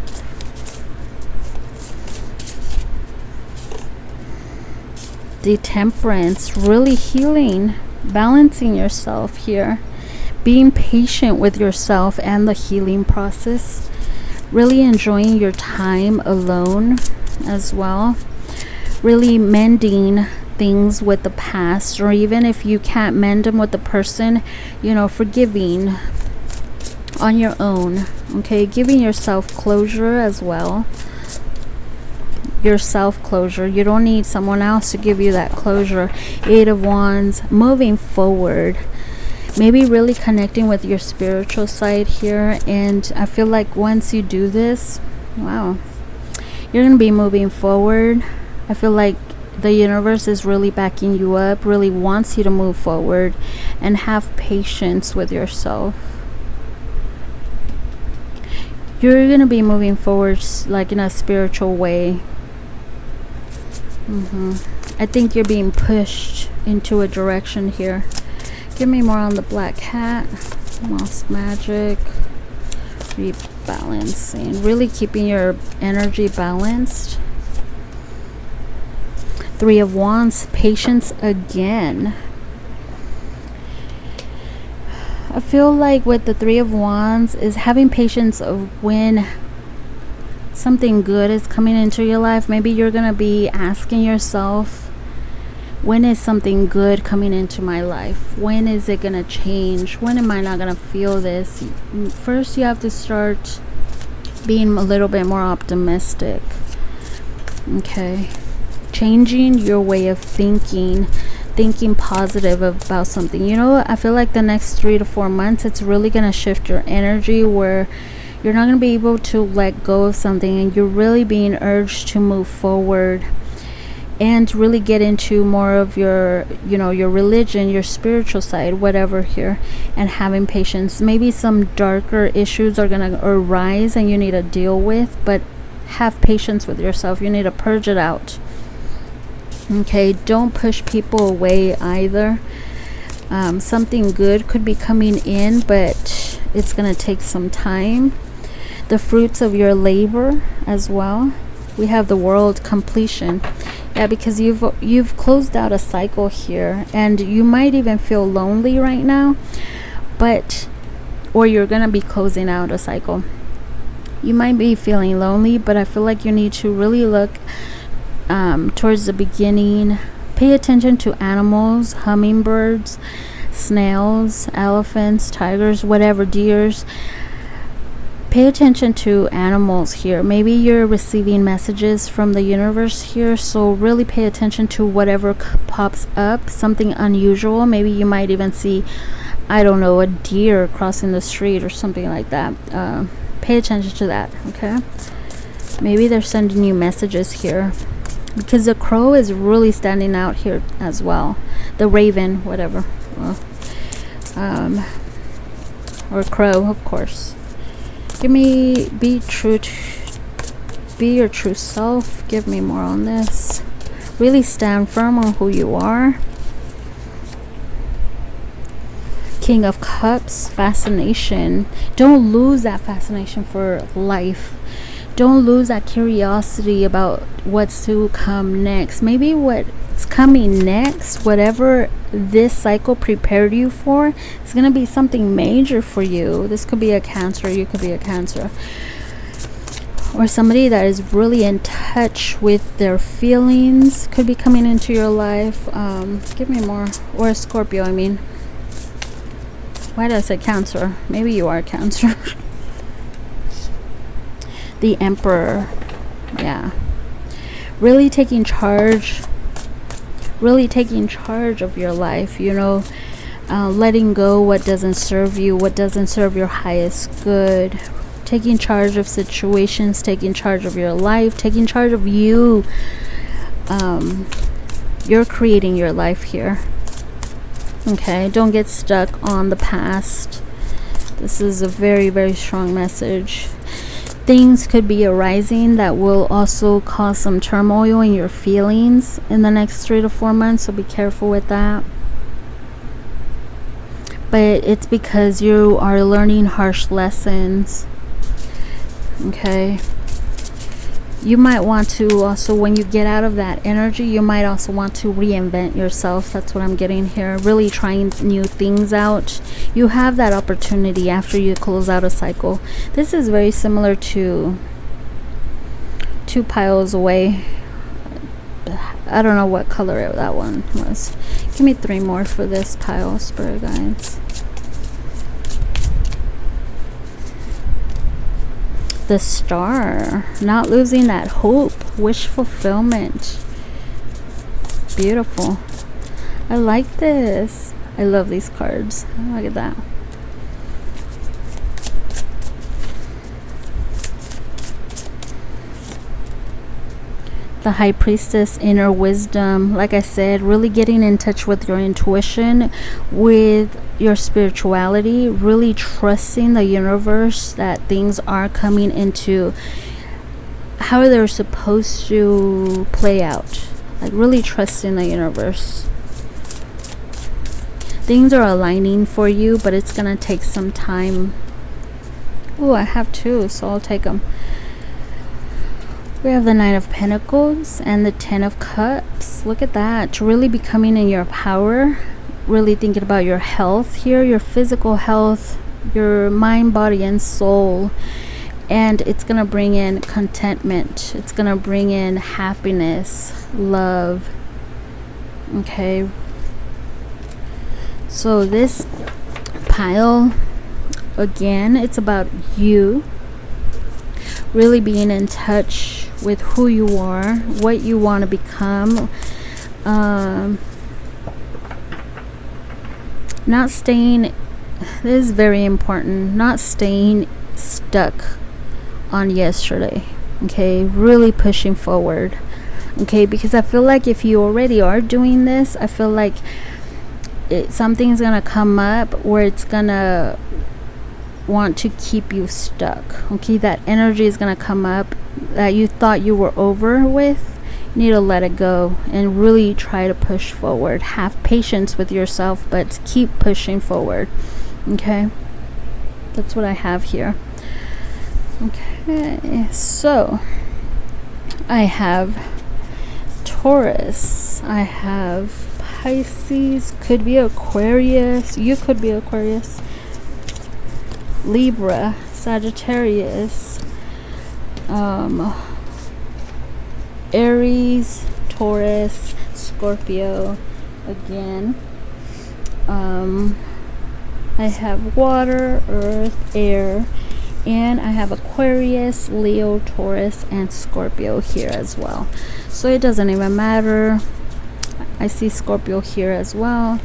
The Temperance, really healing, balancing yourself here, being patient with yourself and the healing process, really enjoying your time alone as well, really mending things with the past, or even if you can't mend them with the person, you know, forgiving on your own. Okay, giving yourself closure as well. Your self closure. You don't need someone else to give you that closure. Eight of Wands, moving forward, maybe really connecting with your spiritual side here. And I feel like once you do this, wow, you're gonna be moving forward. I feel like the universe is really backing you up, really wants you to move forward and have patience with yourself. You're gonna be moving forward like in a spiritual way. I think you're being pushed into a direction here. Give me more on the Black Cat, Lost Magic, rebalancing, really keeping your energy balanced. Three of Wands, patience again. I feel like with the Three of Wands is having patience of when something good is coming into your life. Maybe you're gonna be asking yourself, when is something good coming into my life? When is it gonna change? When am I not gonna feel this? First you have to start being a little bit more optimistic. Okay, changing your way of thinking positive about something. You know, I feel like the next 3 to 4 months it's really gonna shift your energy where you're not going to be able to let go of something, and you're really being urged to move forward and really get into more of your, you know, your religion, your spiritual side, whatever here, and having patience. Maybe some darker issues are going to arise and you need to deal with, but have patience with yourself. You need to purge it out. Okay, don't push people away either. Something good could be coming in, but it's going to take some time. The fruits of your labor as well. We have the World, completion. Yeah, because you've closed out a cycle here, and you might even feel lonely right now, but or you're gonna be closing out a cycle. You might be feeling lonely, but I feel like you need to really look towards the beginning Pay attention to animals, hummingbirds, snails, elephants, tigers, whatever, deers. Pay attention to animals here. Maybe you're receiving messages from the universe here, so really pay attention to whatever pops up, something unusual. Maybe you might even see, I don't know, a deer crossing the street or something like that. Pay attention to that, okay? Maybe they're sending you messages here, because the crow is really standing out here as well. The raven, whatever. Well, or crow, of course. Give me, be your true self. Give me more on this. Really stand firm on who you are. King of Cups, fascination. Don't lose that fascination for life. Don't lose that curiosity about what's to come next. Maybe what's coming next, whatever this cycle prepared you for, it's going to be something major for you. This could be a Cancer. You could be a Cancer. Or somebody that is really in touch with their feelings could be coming into your life. Give me more. Or a Scorpio, I mean. Why did I say Cancer? Maybe you are Cancer. The Emperor. Yeah. Really taking charge. Really taking charge of your life, you know. Letting go what doesn't serve you, what doesn't serve your highest good. Taking charge of situations, taking charge of your life, taking charge of you. You're creating your life here. Okay, don't get stuck on the past. This is a very, very strong message. Things could be arising that will also cause some turmoil in your feelings in the next 3 to 4 months, so be careful with that. But it's because you are learning harsh lessons. Okay. You might want to also, when you get out of that energy, you might also want to reinvent yourself. That's what I'm getting here. Really trying new things out. You have that opportunity after you close out a cycle. This is very similar to 2 piles away. I don't know what color that one was. Give me 3 more for this pile, Spirit Guides. The Star. Not losing that hope. Wish fulfillment. Beautiful. I like this. I love these cards. Look at that. The High Priestess, inner wisdom. Like I said, really getting in touch with your intuition, with your spirituality, really trusting the universe that things are coming into how they're supposed to play out. Like really trusting the universe. Things are aligning for you, but it's gonna take some time. Oh, I have 2, so I'll take them. We have the Knight of Pentacles and the 10 of Cups. Look at that. Really becoming in your power. Really thinking about your health here, your physical health, your mind, body, and soul. And it's going to bring in contentment. It's going to bring in happiness, love. Okay. So this pile, again, it's about you. Really being in touch with who you are, what you want to become. Not staying, this is very important, not staying stuck on yesterday. Okay, really pushing forward. Okay, because I feel like if you already are doing this, I feel like something's gonna come up where it's gonna want to keep you stuck. Okay, that energy is gonna come up that you thought you were over with. You need to let it go and really try to push forward. Have patience with yourself, but keep pushing forward. Okay, that's what I have here. Okay, so I have Taurus, I have Pisces, could be Aquarius, you could be Aquarius, Libra, Sagittarius, Aries, Taurus, Scorpio again. I have water, earth, air, and I have Aquarius, Leo, Taurus, and Scorpio here as well. So it doesn't even matter. I see Scorpio here as well.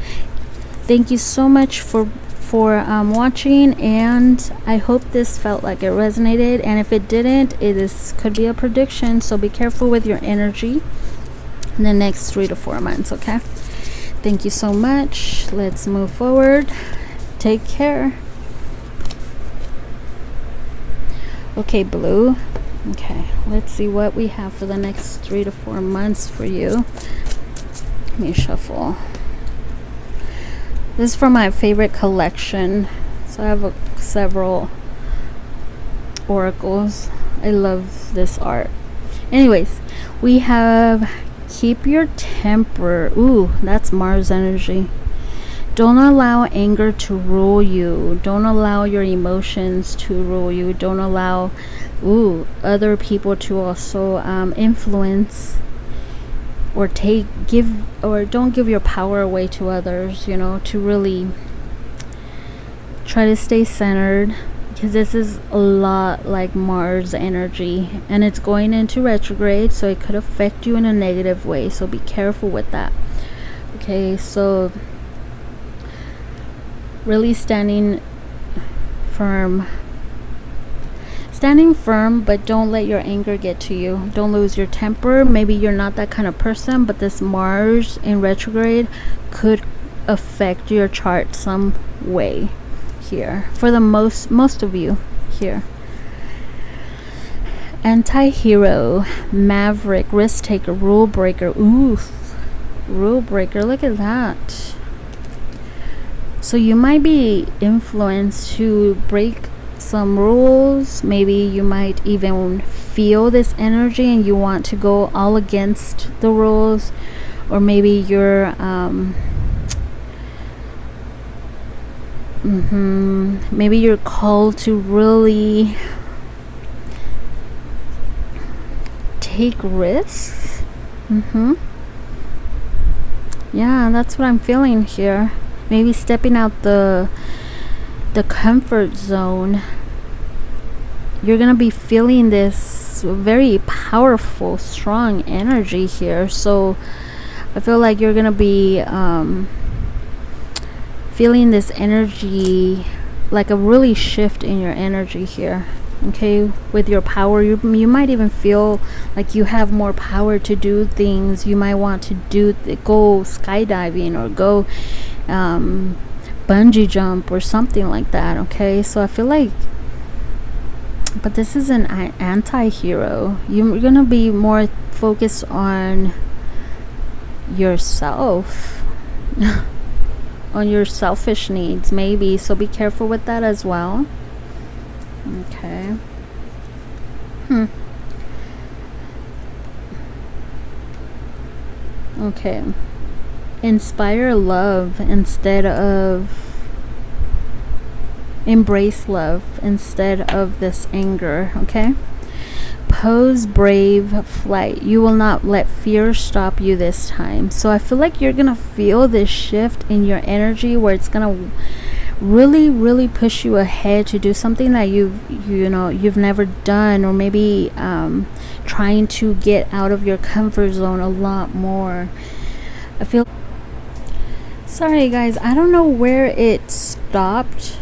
Thank you so much for watching, and I hope this felt like it resonated, and if it didn't, could be a prediction, so be careful with your energy in the next 3 to 4 months. Okay, thank you so much. Let's move forward. Take care. Okay, blue. Okay, let's see what we have for the next 3 to 4 months for you. Let me shuffle. This is from my favorite collection, so I have several oracles. I love this art. Anyways, we have keep your temper. Ooh, that's Mars energy. Don't allow anger to rule you. Don't allow your emotions to rule you. Don't allow other people to also influence or don't give your power away to others, you know, to really try to stay centered, because this is a lot like Mars energy, and it's going into retrograde, so it could affect you in a negative way, so be careful with that. Okay, so really standing firm, but don't let your anger get to you. Don't lose your temper. Maybe you're not that kind of person, but this Mars in retrograde could affect your chart some way here for the most of you here. Anti-hero, maverick, risk taker, rule breaker. Oof, rule breaker, look at that. So you might be influenced to break some rules. Maybe you might even feel this energy and you want to go all against the rules, or maybe you're maybe you're called to really take risks. Yeah, that's what I'm feeling here. Maybe stepping out the comfort zone. You're gonna be feeling this very powerful, strong energy here. So I feel like you're gonna be feeling this energy, like a really shift in your energy here. Okay, with your power, you might even feel like you have more power to do things. You might want to go skydiving or go bungee jump or something like that. Okay, so I feel like, but this is an anti-hero. You're gonna be more focused on yourself on your selfish needs, maybe, so be careful with that as well. Okay. Okay. Inspire love instead of embrace love instead of this anger. Okay. Pose brave flight. You will not let fear stop you this time. So I feel like you're gonna feel this shift in your energy where it's gonna really push you ahead to do something that you've never done, or maybe trying to get out of your comfort zone a lot more. I feel, sorry guys, I don't know where it stopped,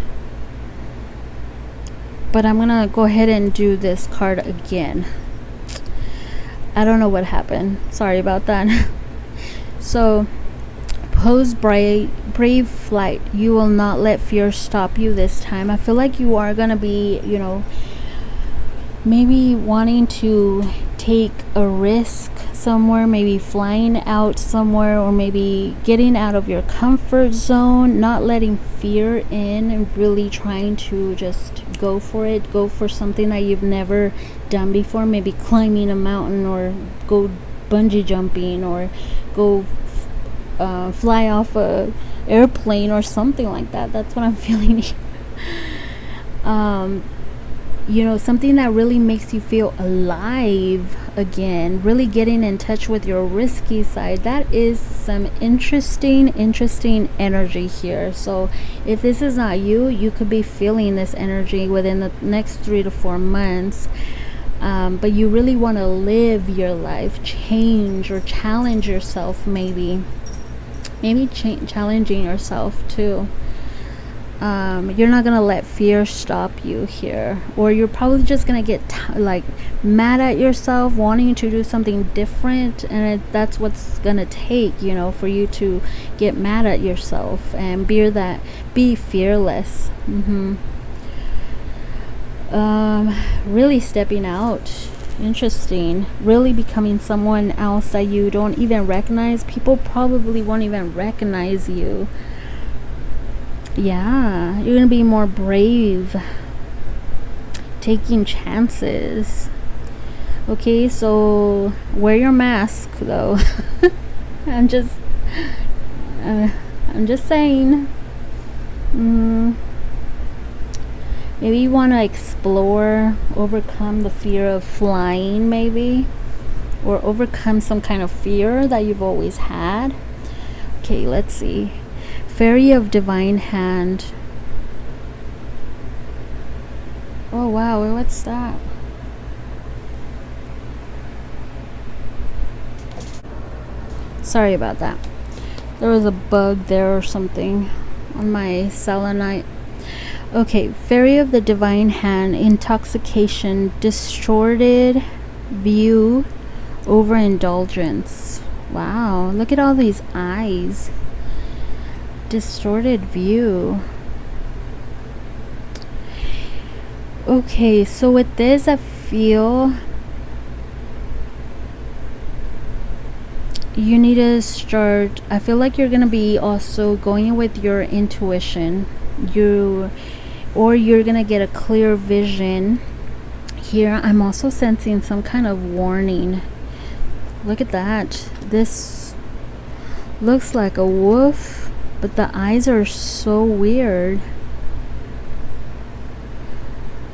but I'm gonna go ahead and do this card again. I don't know what happened, sorry about that. So pose brave flight. You will not let fear stop you this time. I feel like you are gonna be, maybe wanting to take a risk somewhere, maybe flying out somewhere, or maybe getting out of your comfort zone, not letting fear in, and really trying to just go for it, go for something that you've never done before, maybe climbing a mountain, or go bungee jumping, or go fly off a airplane or something like that. That's what I'm feeling. Something that really makes you feel alive again, really getting in touch with your risky side. That is some interesting energy here. So if this is not you, you could be feeling this energy within the next 3 to 4 months. But you really want to live your life, change or challenge yourself, maybe challenging yourself too. You're not gonna let fear stop you here, or you're probably just gonna get like mad at yourself, wanting to do something different, and that's what's gonna take, you know, for you to get mad at yourself and be fearless. Really stepping out. Interesting. Really becoming someone else that you don't even recognize. People probably won't even recognize you. Yeah, you're gonna be more brave, taking chances. Okay, so wear your mask though. I'm just saying. Maybe you want to explore, overcome the fear of flying, maybe, or overcome some kind of fear that you've always had. Okay, let's see. Fairy of Divine Hand. Oh wow, what's that? Sorry about that. There was a bug there or something on my selenite. Okay, Fairy of the Divine Hand, intoxication, distorted view, overindulgence. Wow, look at all these eyes. Distorted view. Okay, so with this, I feel you need to start. I feel like you're gonna be also going with your intuition. You're gonna get a clear vision here. I'm also sensing some kind of warning. Look at that. This looks like a wolf, but the eyes are so weird.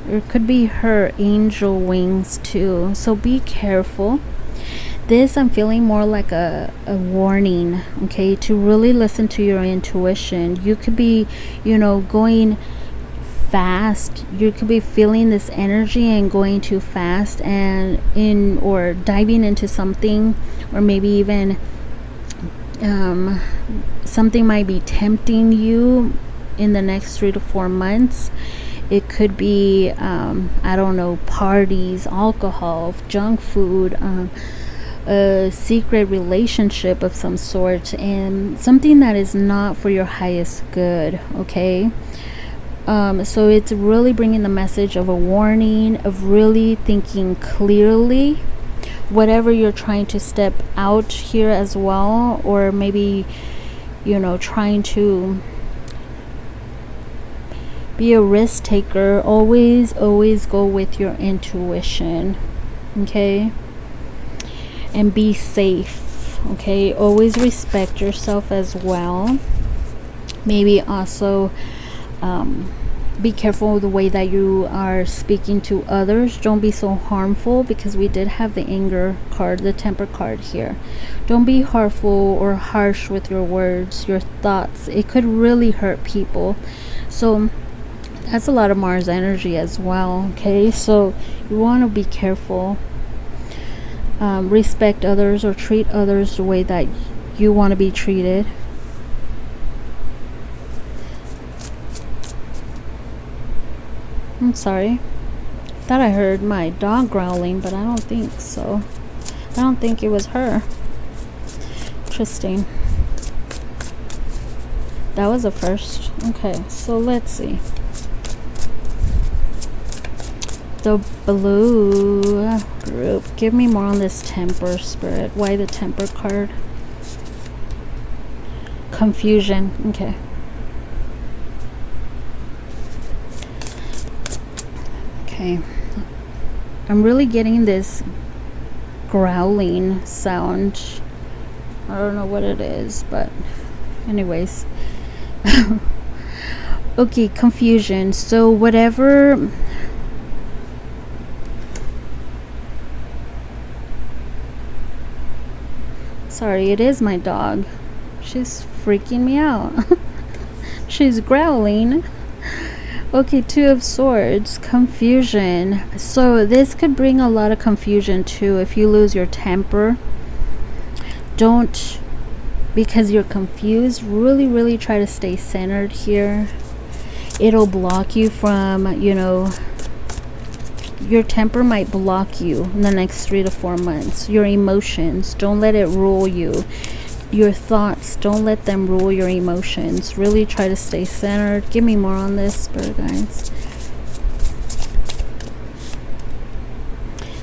It could be her angel wings too, so be careful. This, I'm feeling more like a warning, okay, to really listen to your intuition. You could be, you know, going fast. You could be feeling this energy and going too fast or diving into something, or maybe even something might be tempting you in the next 3 to 4 months. It could be I don't know, parties, alcohol, junk food, a secret relationship of some sort, and something that is not for your highest good. Okay, so it's really bringing the message of a warning, of really thinking clearly whatever you're trying to step out here as well, or maybe, you know, trying to be a risk taker. Always go with your intuition, okay, and be safe. Okay, always respect yourself as well. Maybe also be careful with the way that you are speaking to others. Don't be so harmful, because we did have the anger card, the temper card here. Don't be harmful or harsh with your words, your thoughts. It could really hurt people. So that's a lot of Mars energy as well. Okay, so you want to be careful. Respect others, or treat others the way that you want to be treated. I'm sorry. Thought I heard my dog growling, but I don't think so. I don't think it was her. Interesting. That was a first. Okay, so let's see. The blue group. Give me more on this temper, Spirit. Why the temper card? Confusion. Okay. Okay. I'm really getting this growling sound. I don't know what it is, but anyways. Okay, confusion. So whatever Sorry, it is my dog. She's freaking me out. She's growling. Okay, Two of Swords, confusion. So this could bring a lot of confusion too if you lose your temper. Don't, because you're confused, really try to stay centered here. It'll block you from, you know, your temper might block you in the next 3 to 4 months. Your emotions, don't let it rule you. Your thoughts, don't let them rule your emotions. Really try to stay centered. Give me more on this, Spirit Guides.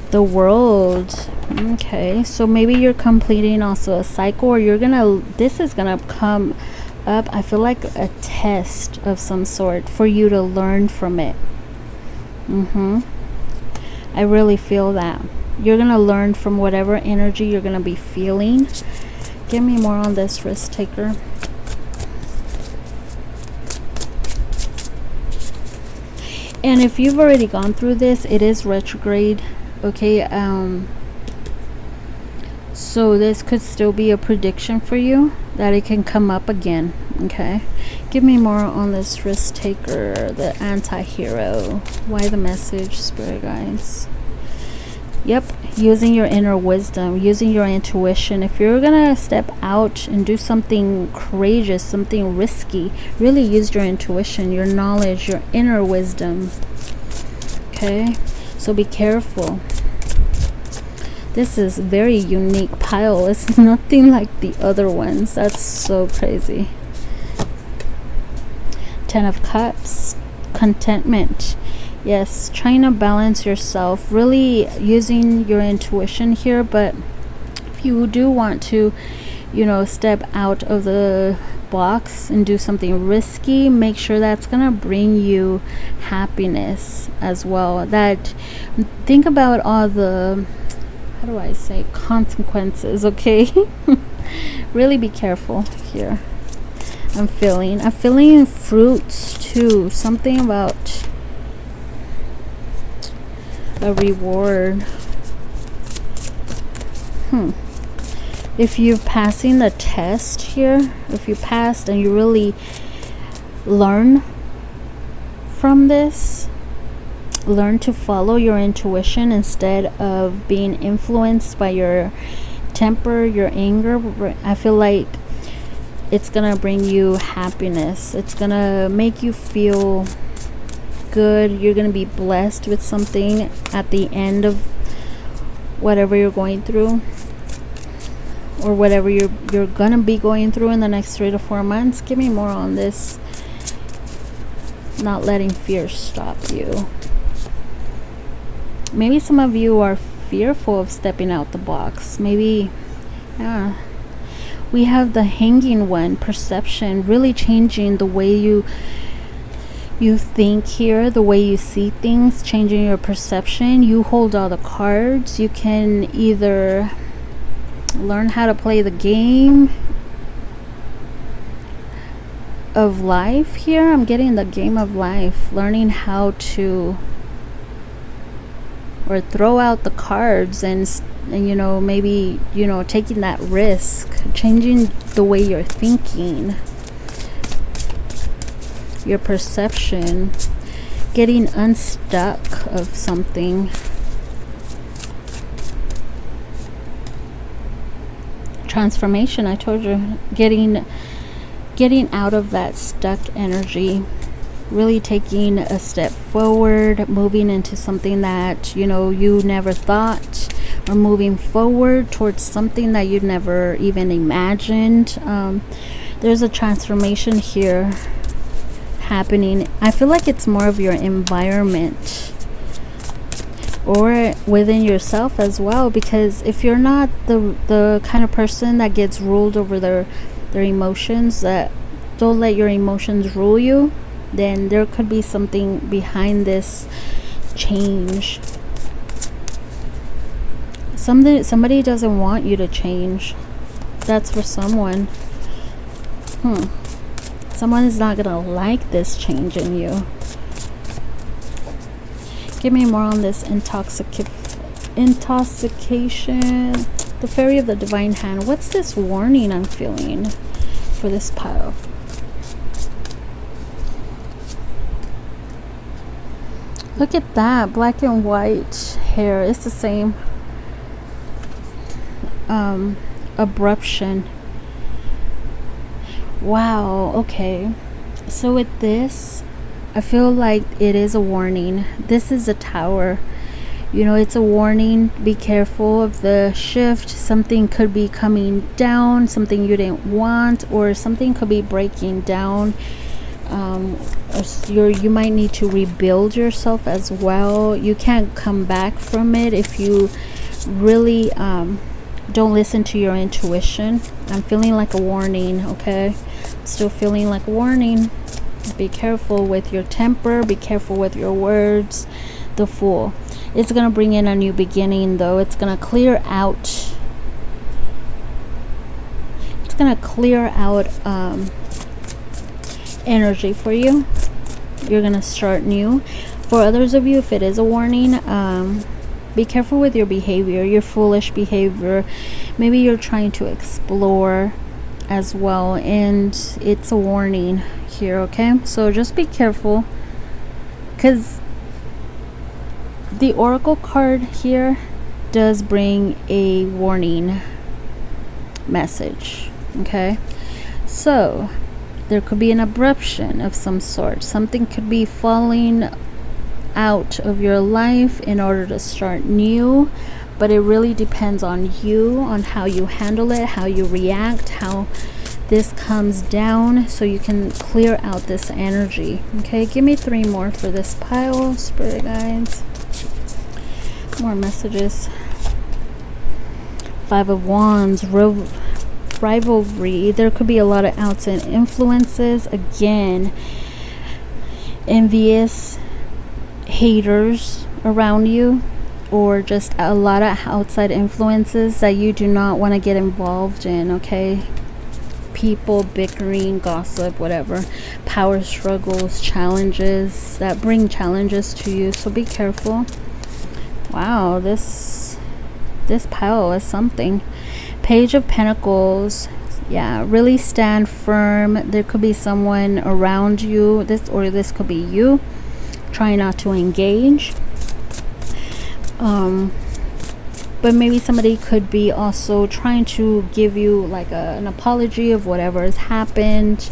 The World. Okay, so maybe you're completing also a cycle, or you're gonna, this is gonna come up, I feel like a test of some sort for you to learn from it. I really feel that you're gonna learn from whatever energy you're gonna be feeling. Give me more on this, risk taker. And if you've already gone through this, it is retrograde. Okay, so this could still be a prediction for you that it can come up again. Okay, give me more on this risk taker, the anti-hero. Why the message, Spirit Guides? Yep, using your inner wisdom, using your intuition. If you're gonna step out and do something courageous, something risky, really use your intuition, your knowledge, your inner wisdom. Okay, so be careful. This is very unique pile. It's nothing like the other ones. That's so crazy. 10 of Cups, contentment. Yes, trying to balance yourself, really using your intuition here. But if you do want to, you know, step out of the box and do something risky, make sure that's gonna bring you happiness as well. That, think about all the, how do I say, consequences, okay? Really be careful here. I'm feeling fruits too. Something about a reward. If you're passing the test here, if you passed and you really learn from this, learn to follow your intuition instead of being influenced by your temper, your anger, I feel like it's gonna bring you happiness. It's gonna make you feel good. You're gonna be blessed with something at the end of whatever you're going through, or whatever you're gonna be going through in the next 3 to 4 months. Give me more on this. Not letting fear stop you. Maybe some of you are fearful of stepping out the box. Maybe, yeah. We have the Hanging One, perception, really changing the way you think here, the way you see things, changing your perception. You hold all the cards. You can either learn how to play the game of life here. I'm getting the game of life, learning how to, or throw out the cards and you know, maybe, you know, taking that risk, changing the way you're thinking, your perception, getting unstuck of something. Transformation, I told you, getting out of that stuck energy, really taking a step forward, moving into something that, you know, you never thought, or moving forward towards something that you'd never even imagined. There's a transformation here happening. I feel like it's more of your environment, or within yourself as well, because if you're not the kind of person that gets ruled over their emotions, that don't let your emotions rule you, then there could be something behind this change. Somebody doesn't want you to change. That's for someone. Someone is not gonna like this change in you. Give me more on this intoxication. The Fairy of the Divine Hand. What's this warning I'm feeling for this pile? Look at that. Black and white hair. It's the same. Abruption. Wow. Okay. So with this, I feel like it is a warning. This is a Tower. You know, it's a warning. Be careful of the shift. Something could be coming down, something you didn't want, or something could be breaking down. You might need to rebuild yourself as well. You can't come back from it if you really don't listen to your intuition. I'm feeling like a warning, okay? Still feeling like a warning. Be careful with your temper. Be careful with your words. The Fool. It's going to bring in a new beginning, though. It's going to clear out. It's going to clear out energy for you. You're going to start new. For others of you, if it is a warning, be careful with your behavior, your foolish behavior. Maybe you're trying to explore as well, and it's a warning here, okay? So just be careful, because the Oracle card here does bring a warning message, okay? So there could be an abruption of some sort. Something could be falling out of your life in order to start new, but it really depends on you, on how you handle it, how you react, how this comes down, so you can clear out this energy. Okay, give me 3 more for this pile, Spirit guides. More messages. 5 of Wands, rivalry. There could be a lot of outside influences. Again, envious haters around you, or just a lot of outside influences that you do not want to get involved in, okay? People bickering, gossip, whatever. Power struggles, challenges that bring challenges to you, so be careful. Wow, this pile is something. Page of Pentacles. Yeah, really stand firm. There could be someone around you, this could be you, trying not to engage. But maybe somebody could be also trying to give you like an apology of whatever has happened,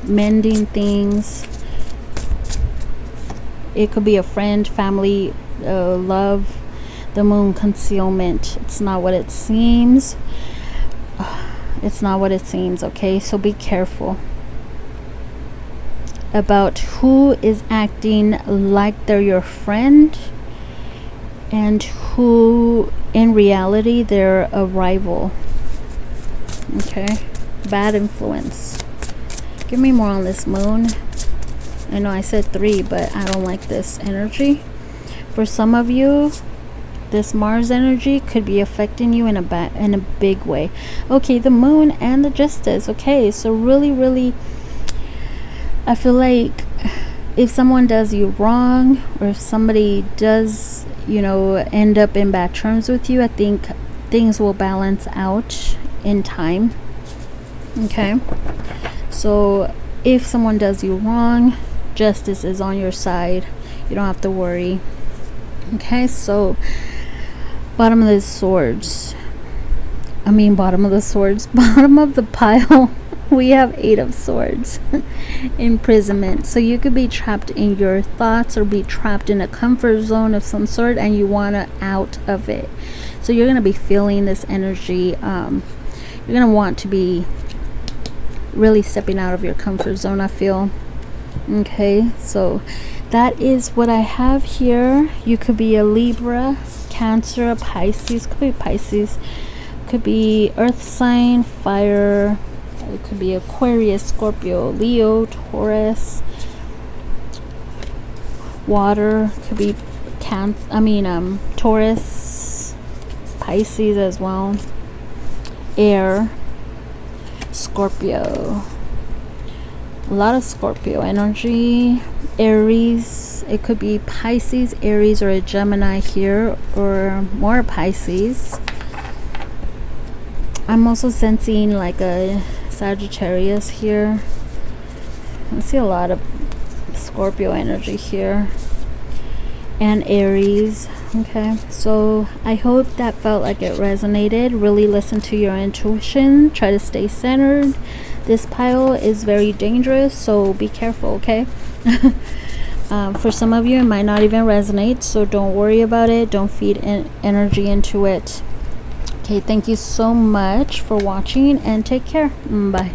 mending things. It could be a friend, family, love. The Moon, concealment. It's not what it seems. It's not what it seems, okay? So be careful about who is acting like they're your friend and who in reality they're a rival, okay? Bad influence. Give me more on this Moon. I know I said 3, but I don't like this energy. For some of you, this Mars energy could be affecting you in a big way. Okay, the Moon and the Justice. Okay, so really I feel like if someone does you wrong, or if somebody does, you know, end up in bad terms with you, I think things will balance out in time. Okay, so if someone does you wrong, justice is on your side. You don't have to worry. Okay, so bottom of the swords. Bottom of the pile. We have 8 of Swords. Imprisonment. So you could be trapped in your thoughts, or be trapped in a comfort zone of some sort, and you want to out of it. So you're going to be feeling this energy. You're going to want to be really stepping out of your comfort zone, I feel. Okay, so that is what I have here. You could be a Libra, Cancer, a Pisces. Could be Pisces. Could be earth sign, fire. It could be Aquarius, Scorpio, Leo, Taurus. Water. Could be Taurus, Pisces as well. Air, Scorpio. A lot of Scorpio energy, Aries. It could be Pisces, Aries, or a Gemini here, or more Pisces. I'm also sensing like a Sagittarius here. I see a lot of Scorpio energy here, and Aries. Okay, so I hope that felt like it resonated. Really listen to your intuition. Try to stay centered. This pile is very dangerous, so be careful, okay? For some of you, it might not even resonate, so don't worry about it. Don't feed energy into it. Okay, thank you so much for watching, and take care. Bye.